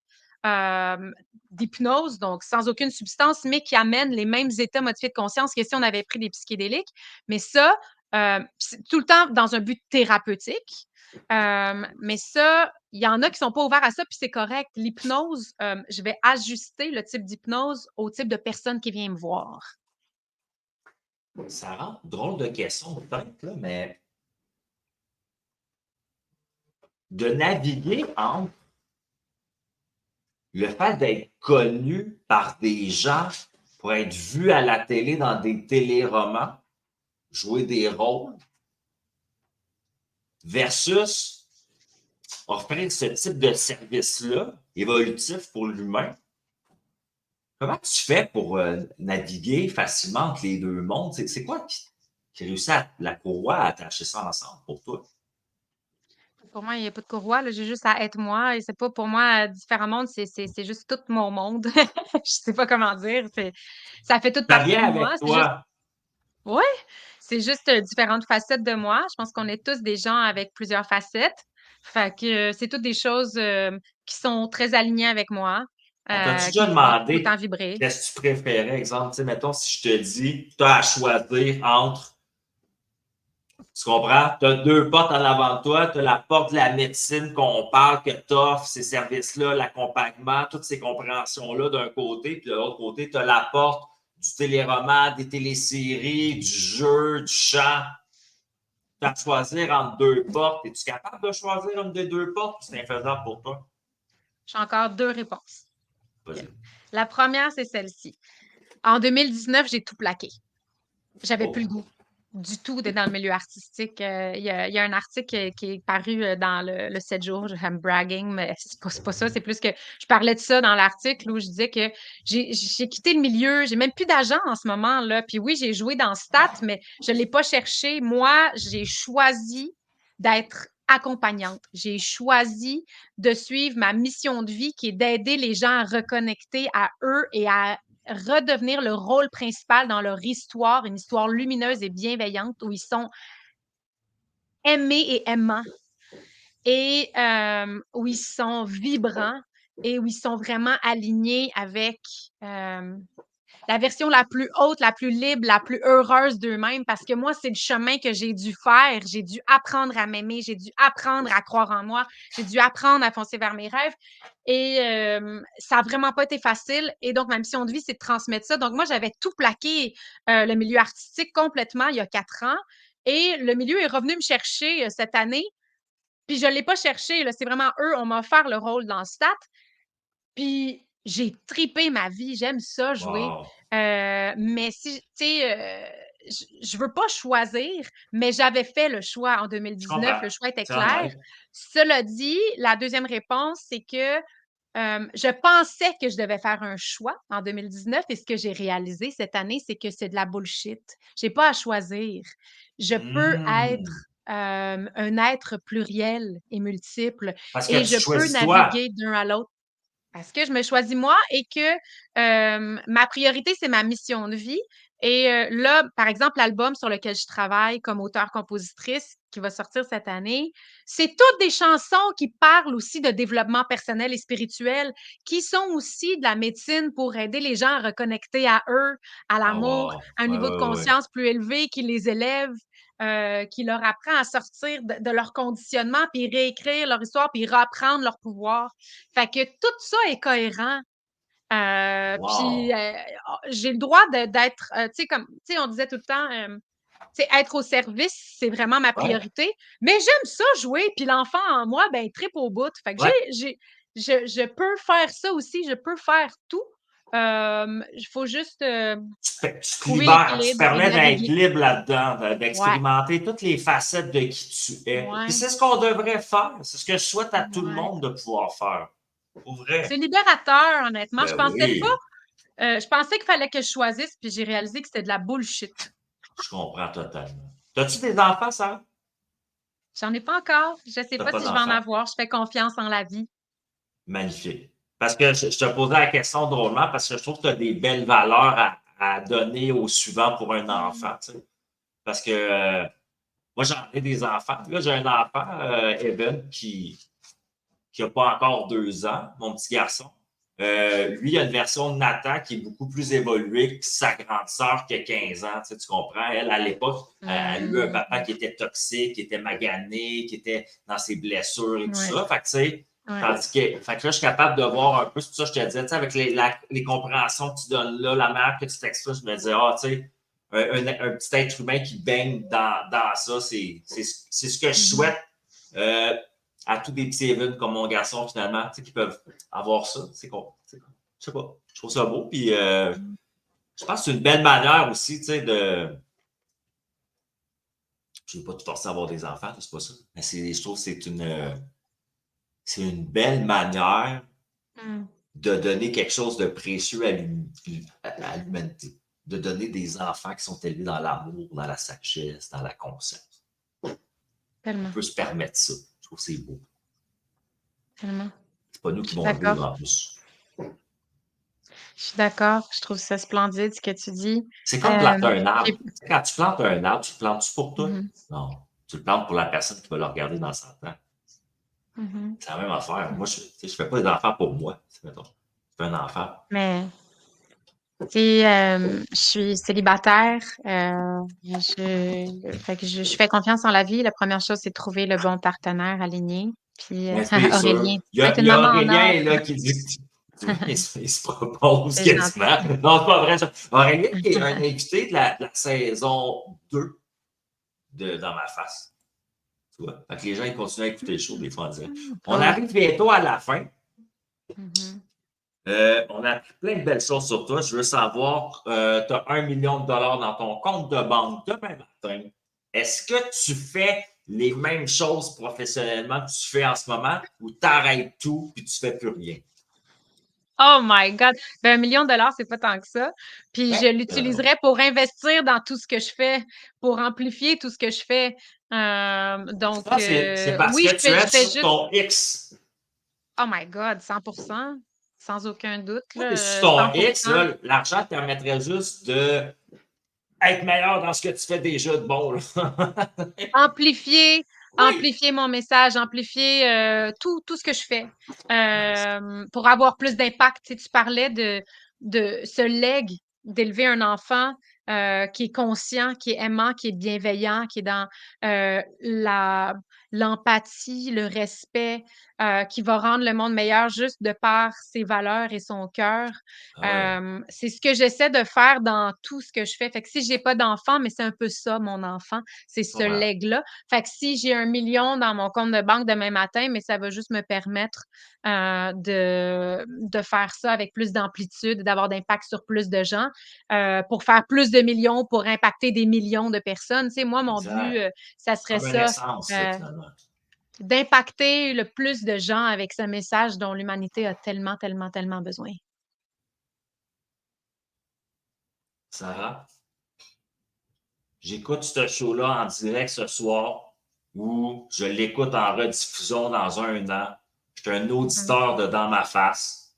d'hypnose, donc sans aucune substance, mais qui amène les mêmes états modifiés de conscience que si on avait pris des psychédéliques. Mais ça, c'est tout le temps dans un but thérapeutique. Mais ça, il y en a qui sont pas ouverts à ça, puis c'est correct. L'hypnose, je vais ajuster le type d'hypnose au type de personne qui vient me voir. Ça rend drôle de question, peut-être, là, mais de naviguer entre le fait d'être connu par des gens pour être vu à la télé dans des téléromans, jouer des rôles, versus offrir ce type de service-là, évolutif pour l'humain. Comment tu fais pour naviguer facilement entre les deux mondes? C'est quoi qui réussit la courroie à attacher ça ensemble pour toi? Pour moi, il n'y a pas de courroie, là, j'ai juste à être moi et c'est pas pour moi différents mondes, c'est juste tout mon monde. Je sais pas comment dire, ça fait toute Ça partie vient de moi, avec c'est juste toi. ouais, c'est juste, différentes facettes de moi. Je pense qu'on est tous des gens avec plusieurs facettes. Fait que, c'est toutes des choses, qui sont très alignées avec moi, On t'a-tu qui déjà me font tout autant demandé vibrer. qu'est-ce que tu préférais? Exemple, tu sais, mettons, si je te dis, tu as à choisir entre, tu comprends? Tu as deux portes en avant de toi, tu as la porte de la médecine qu'on parle, que tu offres, ces services-là, l'accompagnement, toutes ces compréhensions-là d'un côté, puis de l'autre côté, tu as la porte du téléroman, des téléséries, du jeu, du chant. Tu as à choisir entre deux portes. Es-tu capable de choisir une des deux portes ou c'est infaisable pour toi? J'ai encore 2 réponses. OK. Vas-y. La première, c'est celle-ci. En 2019, j'ai tout plaqué. J'avais plus Oh. le goût du tout d'être dans le milieu artistique. Il y a un article qui est paru dans le 7 jours, I'm bragging, mais c'est pas ça. C'est plus que je parlais de ça dans l'article où je disais que j'ai quitté le milieu. J'ai même plus d'agent en ce moment, là. Puis oui, j'ai joué dans Stats, mais je ne l'ai pas cherché. Moi, j'ai choisi d'être accompagnante. J'ai choisi de suivre ma mission de vie qui est d'aider les gens à reconnecter à eux et à redevenir le rôle principal dans leur histoire, une histoire lumineuse et bienveillante où ils sont aimés et aimants. et où ils sont vibrants et où ils sont vraiment alignés avec la version la plus haute, la plus libre, la plus heureuse d'eux-mêmes, parce que moi, c'est le chemin que j'ai dû faire. J'ai dû apprendre à m'aimer, j'ai dû apprendre à croire en moi, j'ai dû apprendre à foncer vers mes rêves. Et ça a vraiment pas été facile. Et donc, ma mission de vie, c'est de transmettre ça. Donc, moi, j'avais tout plaqué, le milieu artistique complètement il y a 4 ans. Et le milieu est revenu me chercher cette année. Puis je l'ai pas cherché, là. C'est vraiment eux, on m'a offert le rôle dans Stat. Puis j'ai tripé ma vie, j'aime ça jouer. Wow. Mais si, tu sais, je veux pas choisir, mais j'avais fait le choix en Je 2019, comprends. le choix était C'est clair. honnête. Cela dit, la deuxième réponse, c'est que je pensais que je devais faire un choix en 2019 et ce que j'ai réalisé cette année, c'est que c'est de la bullshit. J'ai pas à choisir. Je peux être Hmm. un être pluriel et multiple Parce que et tu je peux choisis toi. naviguer d'un à l'autre. Parce que je me choisis moi et que ma priorité, c'est ma mission de vie. Et là, par exemple, l'album sur lequel je travaille comme auteure-compositrice qui va sortir cette année, c'est toutes des chansons qui parlent aussi de développement personnel et spirituel, qui sont aussi de la médecine pour aider les gens à reconnecter à eux, à Ah, l'amour, wow. à un Ouais, niveau de ouais, ouais. conscience plus élevé qui les élève, qui leur apprend à sortir de leur conditionnement, puis réécrire leur histoire, puis reprendre leur pouvoir. Fait que tout ça est cohérent. Puis Wow. j'ai le droit d'être, tu sais, comme, tu sais, on disait tout le temps, tu sais, être au service, c'est vraiment ma Ouais. priorité. Mais j'aime ça jouer, puis l'enfant en moi, ben, il tripe au bout. Fait que Ouais. je peux faire ça aussi, je peux faire tout. Il faut juste Tu te trouver libères, tu te l'équilibre et permets d'être naviguer. libre là-dedans, Ouais, d'expérimenter toutes les facettes de qui tu es. Puis ouais, c'est ce qu'on devrait faire. C'est ce que je souhaite à tout le ouais. monde de pouvoir faire. Pour C'est vrai. libérateur, honnêtement. Ben oui, Je pensais qu'il fallait que je choisisse, puis j'ai réalisé que c'était de la bullshit. je comprends totalement. T'as-tu des enfants, Sarah? J'en ai pas encore. Je sais T'as pas pas si je vais en d'enfants? avoir. Je fais confiance en la vie. Magnifique. Parce que je te posais la question drôlement parce que je trouve que tu as des belles valeurs à donner au suivant pour un Mmh. enfant. Tu sais. Parce que moi, j'en ai des enfants. Là, j'ai un enfant, Evan, qui n'a pas encore 2 ans, mon petit garçon. Lui, il a une version de Nathan qui est beaucoup plus évoluée que sa grande sœur qui a 15 ans. Tu comprends? Elle, à l'époque, elle a eu un papa Mmh. qui était toxique, qui était magané, qui était dans ses blessures et tout Ouais, ça. Fait que, tu sais, ouais. tandis que, fait que là, je suis capable de voir un peu, c'est pour ça que je te disais, tu sais, avec les compréhensions que tu donnes là, la manière que tu t'exprimes, je me disais, ah, tu sais, un petit être humain qui baigne dans ça, c'est ce que je Mmh. souhaite. À tous des petits Evan comme mon garçon, finalement, tu sais, qui peuvent avoir ça. C'est cool. Je sais pas. Je trouve ça beau. Puis, je pense que c'est une belle manière aussi, tu sais, de. Je ne veux pas te forcer à avoir des enfants, c'est pas ça. Mais je trouve que c'est une belle manière Mmh. de donner quelque chose de précieux à l'humanité. De donner des enfants qui sont élevés dans l'amour, dans la sagesse, dans la conscience. On Tellement, peut se permettre ça. Je trouve que c'est beau. tellement. C'est pas nous Je qui suis vont le d'accord. vivre en plus. Je suis d'accord. Je trouve ça splendide ce que tu dis. C'est comme planter un J'ai arbre. Tu sais, quand tu plantes un arbre, tu le plantes-tu pour toi? Mmh. Non. Tu le plantes pour la personne qui va le regarder dans 100 ans. Mmh. C'est la même affaire. Moi, tu sais, je fais pas des enfants pour moi. Mettons. Je fais un enfant. Mais tu sais, je suis célibataire, fait que je fais confiance en la vie. La première chose, c'est de trouver le bon partenaire aligné. Puis, Mais c'est sûr. Aurélien, tu vas être Il une y a maman en or. Aurélien là, qui dit. Tu vois, il se propose C'est gentil. quasiment. Non, c'est pas vrai. Ça. Aurélien qui est un invité de la saison 2 Dans ma face. Tu vois? Fait que les gens ils continuent à écouter le show des fois en disant. On Cool. arrive bientôt à la fin. Mmh. On a appris plein de belles choses sur toi. Je veux savoir, tu as 1 million de dollars dans ton compte de banque demain matin. Est-ce que tu fais les mêmes choses professionnellement que tu fais en ce moment ou tu arrêtes tout et tu ne fais plus rien? Oh my God! Ben, 1 million de dollars, c'est pas tant que ça. Puis je Ouais. l'utiliserais pour investir dans tout ce que je fais, pour amplifier tout ce que je fais. Donc, Ça, c'est parce oui, que tu es je fais sur juste. ton X. Oh my God, 100%, sans aucun doute, Quand tu es sur là, ton X, 100%. là, l'argent te permettrait juste d'être meilleur dans ce que tu fais déjà de bon. Là. Amplifier, amplifier mon message, amplifier tout ce que je fais pour avoir plus d'impact. Tu sais, tu parlais de ce legs d'élever un enfant qui est conscient, qui est aimant, qui est bienveillant, qui est dans l'empathie, le respect, qui va rendre le monde meilleur juste de par ses valeurs et son cœur. Ah ouais, C'est ce que j'essaie de faire dans tout ce que je fais. Fait que si j'ai pas d'enfant, mais c'est un peu ça, mon enfant, c'est je ce comprends. leg-là. Fait que si j'ai 1 million dans mon compte de banque demain matin, mais ça va juste me permettre de faire ça avec plus d'amplitude, d'avoir d'impact sur plus de gens, pour faire plus de millions, pour impacter des millions de personnes. Tu sais, moi, mon but, Exact. ça serait Comme une ça, essence, là, euh, finalement. d'impacter le plus de gens avec ce message dont l'humanité a tellement, tellement, tellement besoin. Sarah, j'écoute ce show-là en direct ce soir ou je l'écoute en rediffusion dans 1 an. Je suis un Mhm. auditeur de Dans ma face.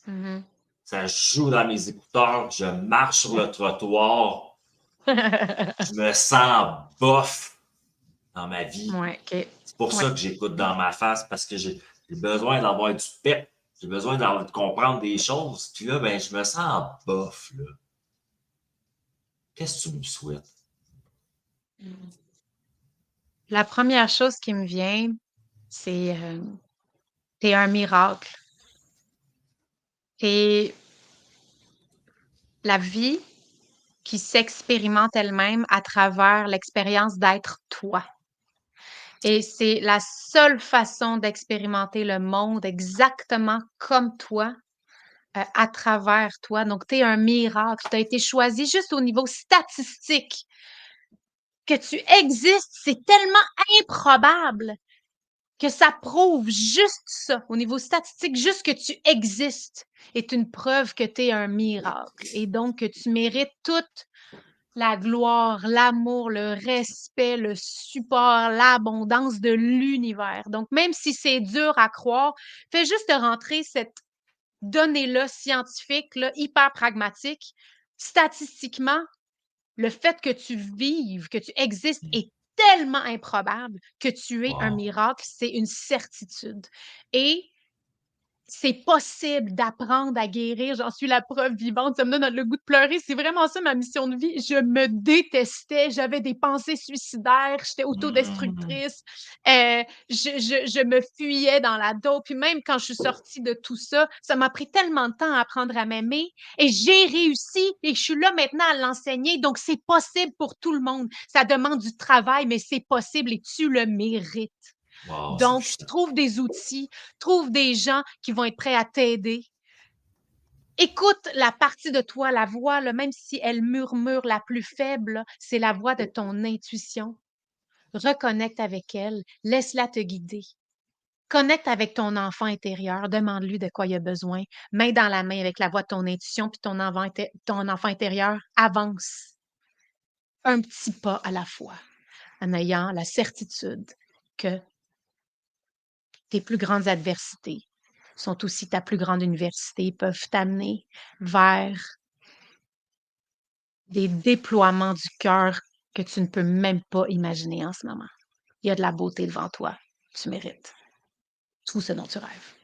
Mhm. Ça joue dans mes écouteurs. Je marche sur le trottoir. Je me sens bof dans ma vie. Ouais, OK. C'est pour Ouais. ça que j'écoute Dans ma face parce que j'ai besoin d'avoir du pep. J'ai besoin de comprendre des choses. Puis là, ben, je me sens bof, là. Qu'est-ce que tu me souhaites? La première chose qui me vient, c'est t'es un miracle. Et la vie qui s'expérimente elle-même à travers l'expérience d'être toi. Et c'est la seule façon d'expérimenter le monde exactement comme toi, à travers toi. Donc, tu es un miracle. Tu as été choisi juste au niveau statistique. Que tu existes, c'est tellement improbable que ça prouve juste ça, au niveau statistique, juste que tu existes est une preuve que tu es un miracle. Et donc, que tu mérites toute la gloire, l'amour, le respect, le support, l'abondance de l'univers. Donc, même si c'est dur à croire, fais juste rentrer cette donnée-là scientifique, là, hyper pragmatique. Statistiquement, le fait que tu vives, que tu existes est tellement improbable que tu es un Wow. miracle, c'est une certitude. Et c'est possible d'apprendre à guérir. J'en suis la preuve vivante. Ça me donne le goût de pleurer. C'est vraiment ça ma mission de vie. Je me détestais. J'avais des pensées suicidaires. J'étais Mmh. autodestructrice. Je me fuyais dans la dos. Puis même quand je suis sortie de tout ça, ça m'a pris tellement de temps à apprendre à m'aimer. Et j'ai réussi. Et je suis là maintenant à l'enseigner. Donc, c'est possible pour tout le monde. Ça demande du travail, mais c'est possible et tu le mérites. Wow, c'est Donc, puissant. trouve des outils, trouve des gens qui vont être prêts à t'aider. Écoute la partie de toi, la voix, là, même si elle murmure la plus faible, c'est la voix de ton intuition. Reconnecte avec elle, laisse-la te guider. Connecte avec ton enfant intérieur, demande-lui de quoi il a besoin, main dans la main avec la voix de ton intuition, puis ton enfant intérieur avance un petit pas à la fois, en ayant la certitude que tes plus grandes adversités sont aussi ta plus grande université, peuvent t'amener vers des déploiements du cœur que tu ne peux même pas imaginer en ce moment. Il y a de la beauté devant toi. Tu mérites tout ce dont tu rêves.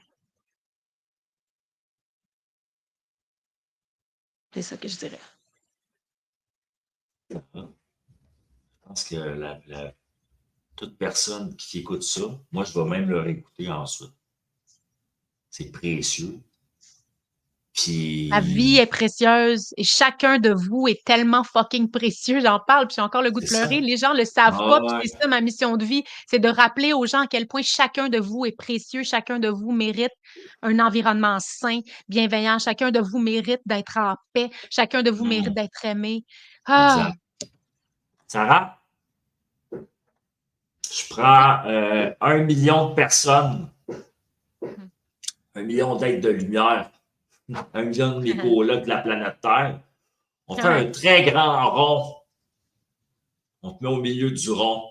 C'est ça que je dirais. Je pense que toute personne qui écoute ça, moi, je vais même le réécouter ensuite. C'est précieux. La vie Puis, est précieuse et chacun de vous est tellement fucking précieux. J'en parle, puis j'ai encore le goût de c'est pleurer. ça. Les gens le savent Ah pas, puis ouais. c'est ça ma mission de vie, c'est de rappeler aux gens à quel point chacun de vous est précieux, chacun de vous mérite un environnement sain, bienveillant, chacun de vous mérite d'être en paix, chacun de vous mérite Mmh. d'être aimé. Ah, Exact. Sarah, je prends 1 million de personnes, 1 million d'êtres de lumière, 1 million de mes colocs de la planète Terre. On fait un ouais. très grand rond. On te met au milieu du rond.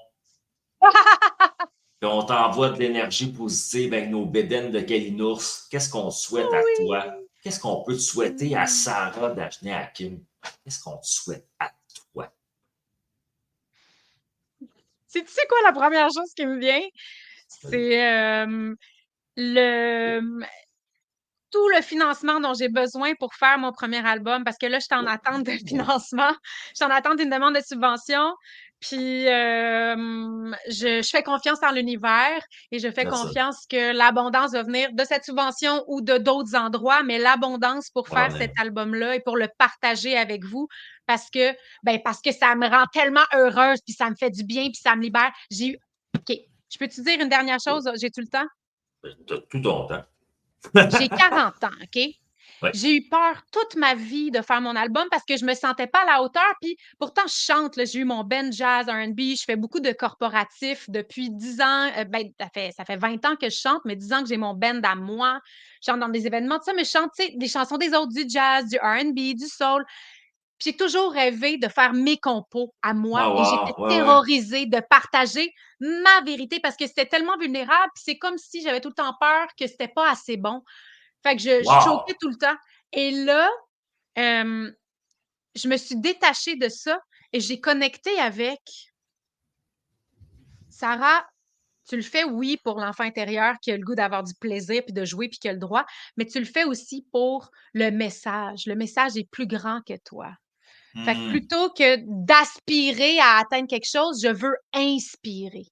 Puis on t'envoie de l'énergie positive avec nos bédaines de Kalinours. Qu'est-ce qu'on souhaite à toi? Oui. Qu'est-ce qu'on peut te souhaiter à Sarah d'Agenais Hakim? Qu'est-ce qu'on te souhaite à toi? tu sais quoi la première chose qui me vient? C'est le tout le financement dont j'ai besoin pour faire mon premier album parce que là, je suis en attente de financement. Je suis en attente d'une demande de subvention. Puis je fais confiance en l'univers et je fais C'est ça. confiance que l'abondance va venir de cette subvention ou de d'autres endroits, mais l'abondance pour Ça va faire cet venir. album-là et pour le partager avec vous parce que parce que ça me rend tellement heureuse puis ça me fait du bien puis ça me libère. OK. Je peux te dire une dernière chose? J'ai-tu le temps? T'as tout ton temps. J'ai 40 ans, OK? Ouais. J'ai eu peur toute ma vie de faire mon album parce que je me sentais pas à la hauteur. Puis pourtant, je chante. Là, j'ai eu mon band jazz, R&B. Je fais beaucoup de corporatifs depuis 10 ans. Ça fait 20 ans que je chante, mais 10 ans que j'ai mon band à moi. Je chante dans des événements, tout ça, mais je chante tu sais, des chansons des autres, du jazz, du R&B, du soul. Puis j'ai toujours rêvé de faire mes compos à moi Ah, et j'étais wow. Ouais, ouais. terrorisée de partager ma vérité parce que c'était tellement vulnérable. Puis c'est comme si j'avais tout le temps peur que c'était pas assez bon. Fait que je choquais Wow. tout le temps. Et là, je me suis détachée de ça et j'ai connecté avec Sarah. Tu le fais, oui, pour l'enfant intérieur qui a le goût d'avoir du plaisir puis de jouer puis qui a le droit, mais tu le fais aussi pour le message. Le message est plus grand que toi. Fait que Hmm. plutôt que d'aspirer à atteindre quelque chose, je veux inspirer.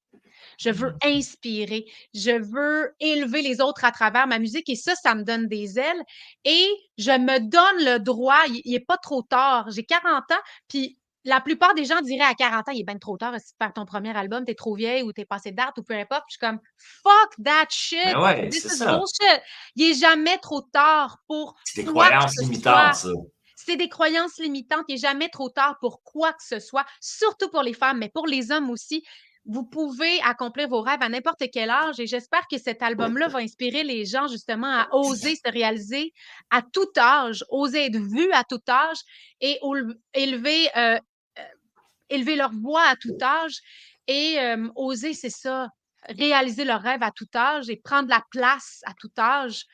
Je veux inspirer. Je veux élever les autres à travers ma musique et ça me donne des ailes. Et je me donne le droit, il est pas trop tard. J'ai 40 ans, puis la plupart des gens diraient à 40 ans, il est bien trop tard si tu faire ton premier album, t'es trop vieille ou t'es passé de date ou peu importe. Puis je suis comme, fuck that Mais shit! ouais, This c'est is ça. bullshit! Il est jamais trop tard pour C'est des quoi que croyances ce limitantes, soit. ça. C'est des croyances limitantes. Il n'est jamais trop tard pour quoi que ce soit, surtout pour les femmes, mais pour les hommes aussi. Vous pouvez accomplir vos rêves à n'importe quel âge et j'espère que cet album-là va inspirer les gens justement à oser se réaliser à tout âge, oser être vu à tout âge et élever, élever leur voix à tout âge et oser, c'est ça, réaliser leurs rêves à tout âge et prendre la place à tout âge.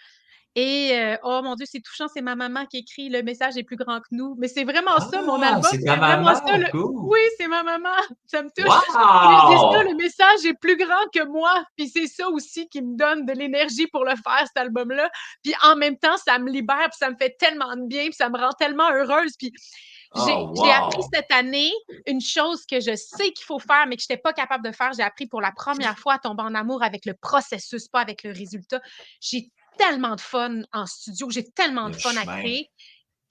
Et oh mon Dieu, c'est touchant, c'est ma maman qui écrit: «Le message est plus grand que nous». Mais c'est vraiment ça, mon Ah, album, c'est ta c'est vraiment maman. ça le Cool. oui, c'est ma maman, ça me touche. Puis je dis ça: «Le Wow! message est plus grand que moi». Puis c'est ça aussi qui me donne de l'énergie pour le faire, cet album-là. Puis en même temps, ça me libère, puis ça me fait tellement de bien, puis ça me rend tellement heureuse. Puis Oh, j'ai appris wow! cette année une chose que je sais qu'il faut faire, mais que je n'étais pas capable de faire. J'ai appris pour la première fois à tomber en amour avec le processus, pas avec le résultat. J'ai tellement de fun en studio, j'ai tellement de Le fun à chemin. créer,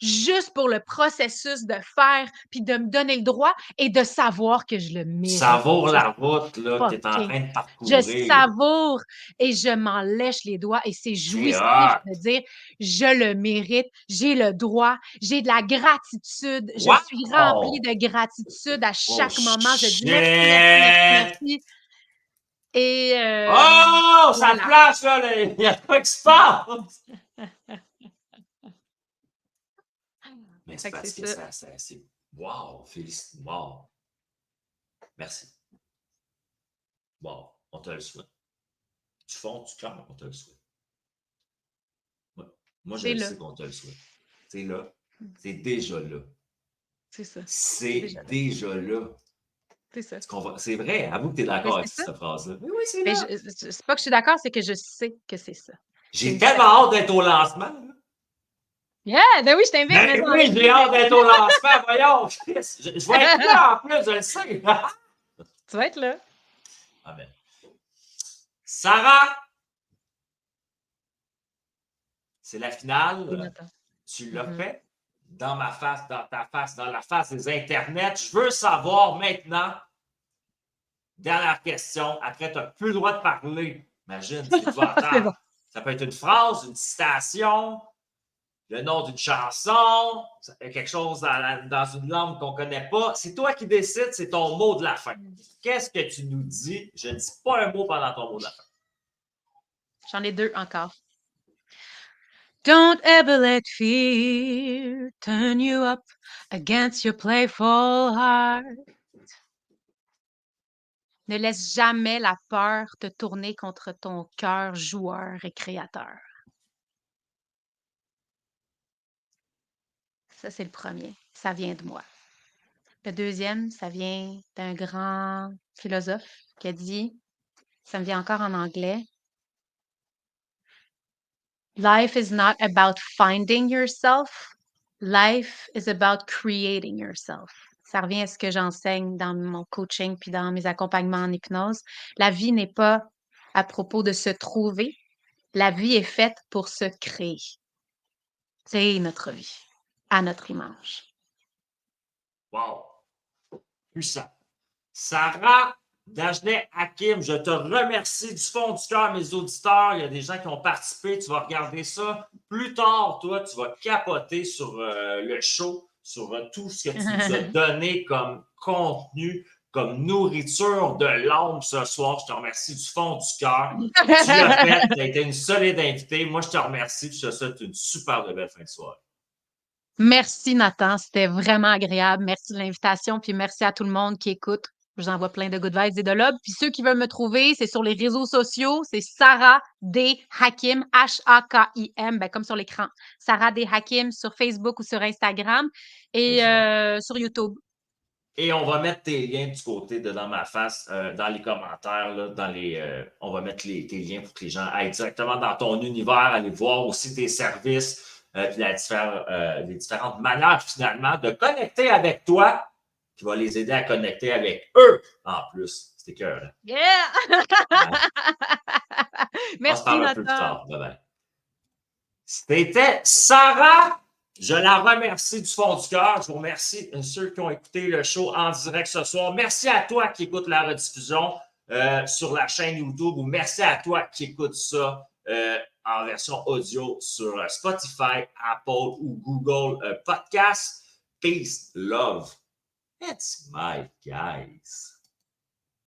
juste pour le processus de faire, puis de me donner le droit et de savoir que je le Tu mérite. savoures Je la route là, que tu es en fucking train de je parcourir. savoure et je m'en lèche les doigts et c'est C'est jouissif hot! de dire: «Je le mérite, j'ai le droit, j'ai de la gratitude, je suis remplie Wow! de gratitude à Oh, chaque moment, je dis: "Merci, merci, merci, shit! merci"» et Oh! Ça voilà. flash, là! Il y a quoi qui se passe? Mais c'est Fait que c'est parce que ça. ça c'est wow! Félicite wow! Merci. Wow! On te le souhaite. Du fond du cœur, on te le souhaite. Ouais. Moi, je C'est le là. sais qu'on te le souhaite. C'est là. C'est déjà là. C'est ça. C'est déjà C'est là. déjà là. C'est ça. C'est vrai, avoue que tu es Mais d'accord avec c'est ça. cette phrase-là. Oui, oui, c'est Mais là. c'est pas que je suis d'accord, c'est que je sais que c'est ça. C'est J'ai une tellement certitude. hâte d'être au lancement. Là. Yeah! Ben oui, je t'invite, Ben mais en oui, j'ai régie, hâte mais d'être au lancement, voyons. Chris. Je vais être là en plus, je le sais. tu vas être là. Amen. Sarah, c'est la Oui, finale. Nathan. Tu l'as Mhm. fait dans ma face, dans ta face, dans la face des internets. Je veux savoir maintenant, dernière question, après tu n'as plus le droit de parler. Imagine, c'est C'est bon. épouvantable. Ça peut être une phrase, une citation, le nom d'une chanson, quelque chose dans une langue qu'on ne connaît pas. C'est toi qui décides, c'est ton mot de la fin. Qu'est-ce que tu nous dis? Je ne dis pas un mot pendant ton mot de la fin. J'en ai deux encore. Don't ever let fear turn you up against your playful heart. Ne laisse jamais la peur te tourner contre ton cœur joueur et créateur. Ça, c'est le premier. Ça vient de moi. Le deuxième, ça vient d'un grand philosophe qui a dit, ça me vient encore en anglais, Life is not about finding yourself. Life is about creating yourself. Ça revient à ce que j'enseigne dans mon coaching puis dans mes accompagnements en hypnose. La vie n'est pas à propos de se trouver. La vie est faite pour se créer. C'est notre vie, à notre image. Wow! Puissant. Sarah Dagenet-Hakim, je te remercie du fond du cœur, mes auditeurs. Il y a des gens qui ont participé. Tu vas regarder ça. Plus tard, toi, tu vas capoter sur le show, sur tout ce que tu nous as donné comme contenu, comme nourriture de l'âme ce soir. Je te remercie du fond du cœur. Tu l'as fait. Tu as été une solide invitée. Moi, je te remercie. Je te souhaite une super belle fin de soirée. Merci, Nathan. C'était vraiment agréable. Merci de l'invitation. Puis merci à tout le monde qui écoute. Je vous envoie plein de good vibes et de love. Puis ceux qui veulent me trouver, c'est sur les réseaux sociaux. C'est Sarah D. Hakim, H-A-K-I-M, ben, comme sur l'écran. Sarah D. Hakim sur Facebook ou sur Instagram et sur YouTube. Et on va mettre tes liens du côté de Dans ma face, dans les commentaires. Là, on va mettre tes liens pour que les gens aillent directement dans ton univers, aller voir aussi tes services, puis les différentes manières finalement de connecter avec toi, qui va les aider à connecter avec eux en plus. C'était cœur. Yeah! On se Merci, parle un peu plus Nathan. tard. Bye bye. C'était Sarah. Je la remercie du fond du cœur. Je vous remercie ceux qui ont écouté le show en direct ce soir. Merci à toi qui écoute la rediffusion sur la chaîne YouTube ou merci à toi qui écoute ça en version audio sur Spotify, Apple ou Google Podcast. Peace, love. It's my guys.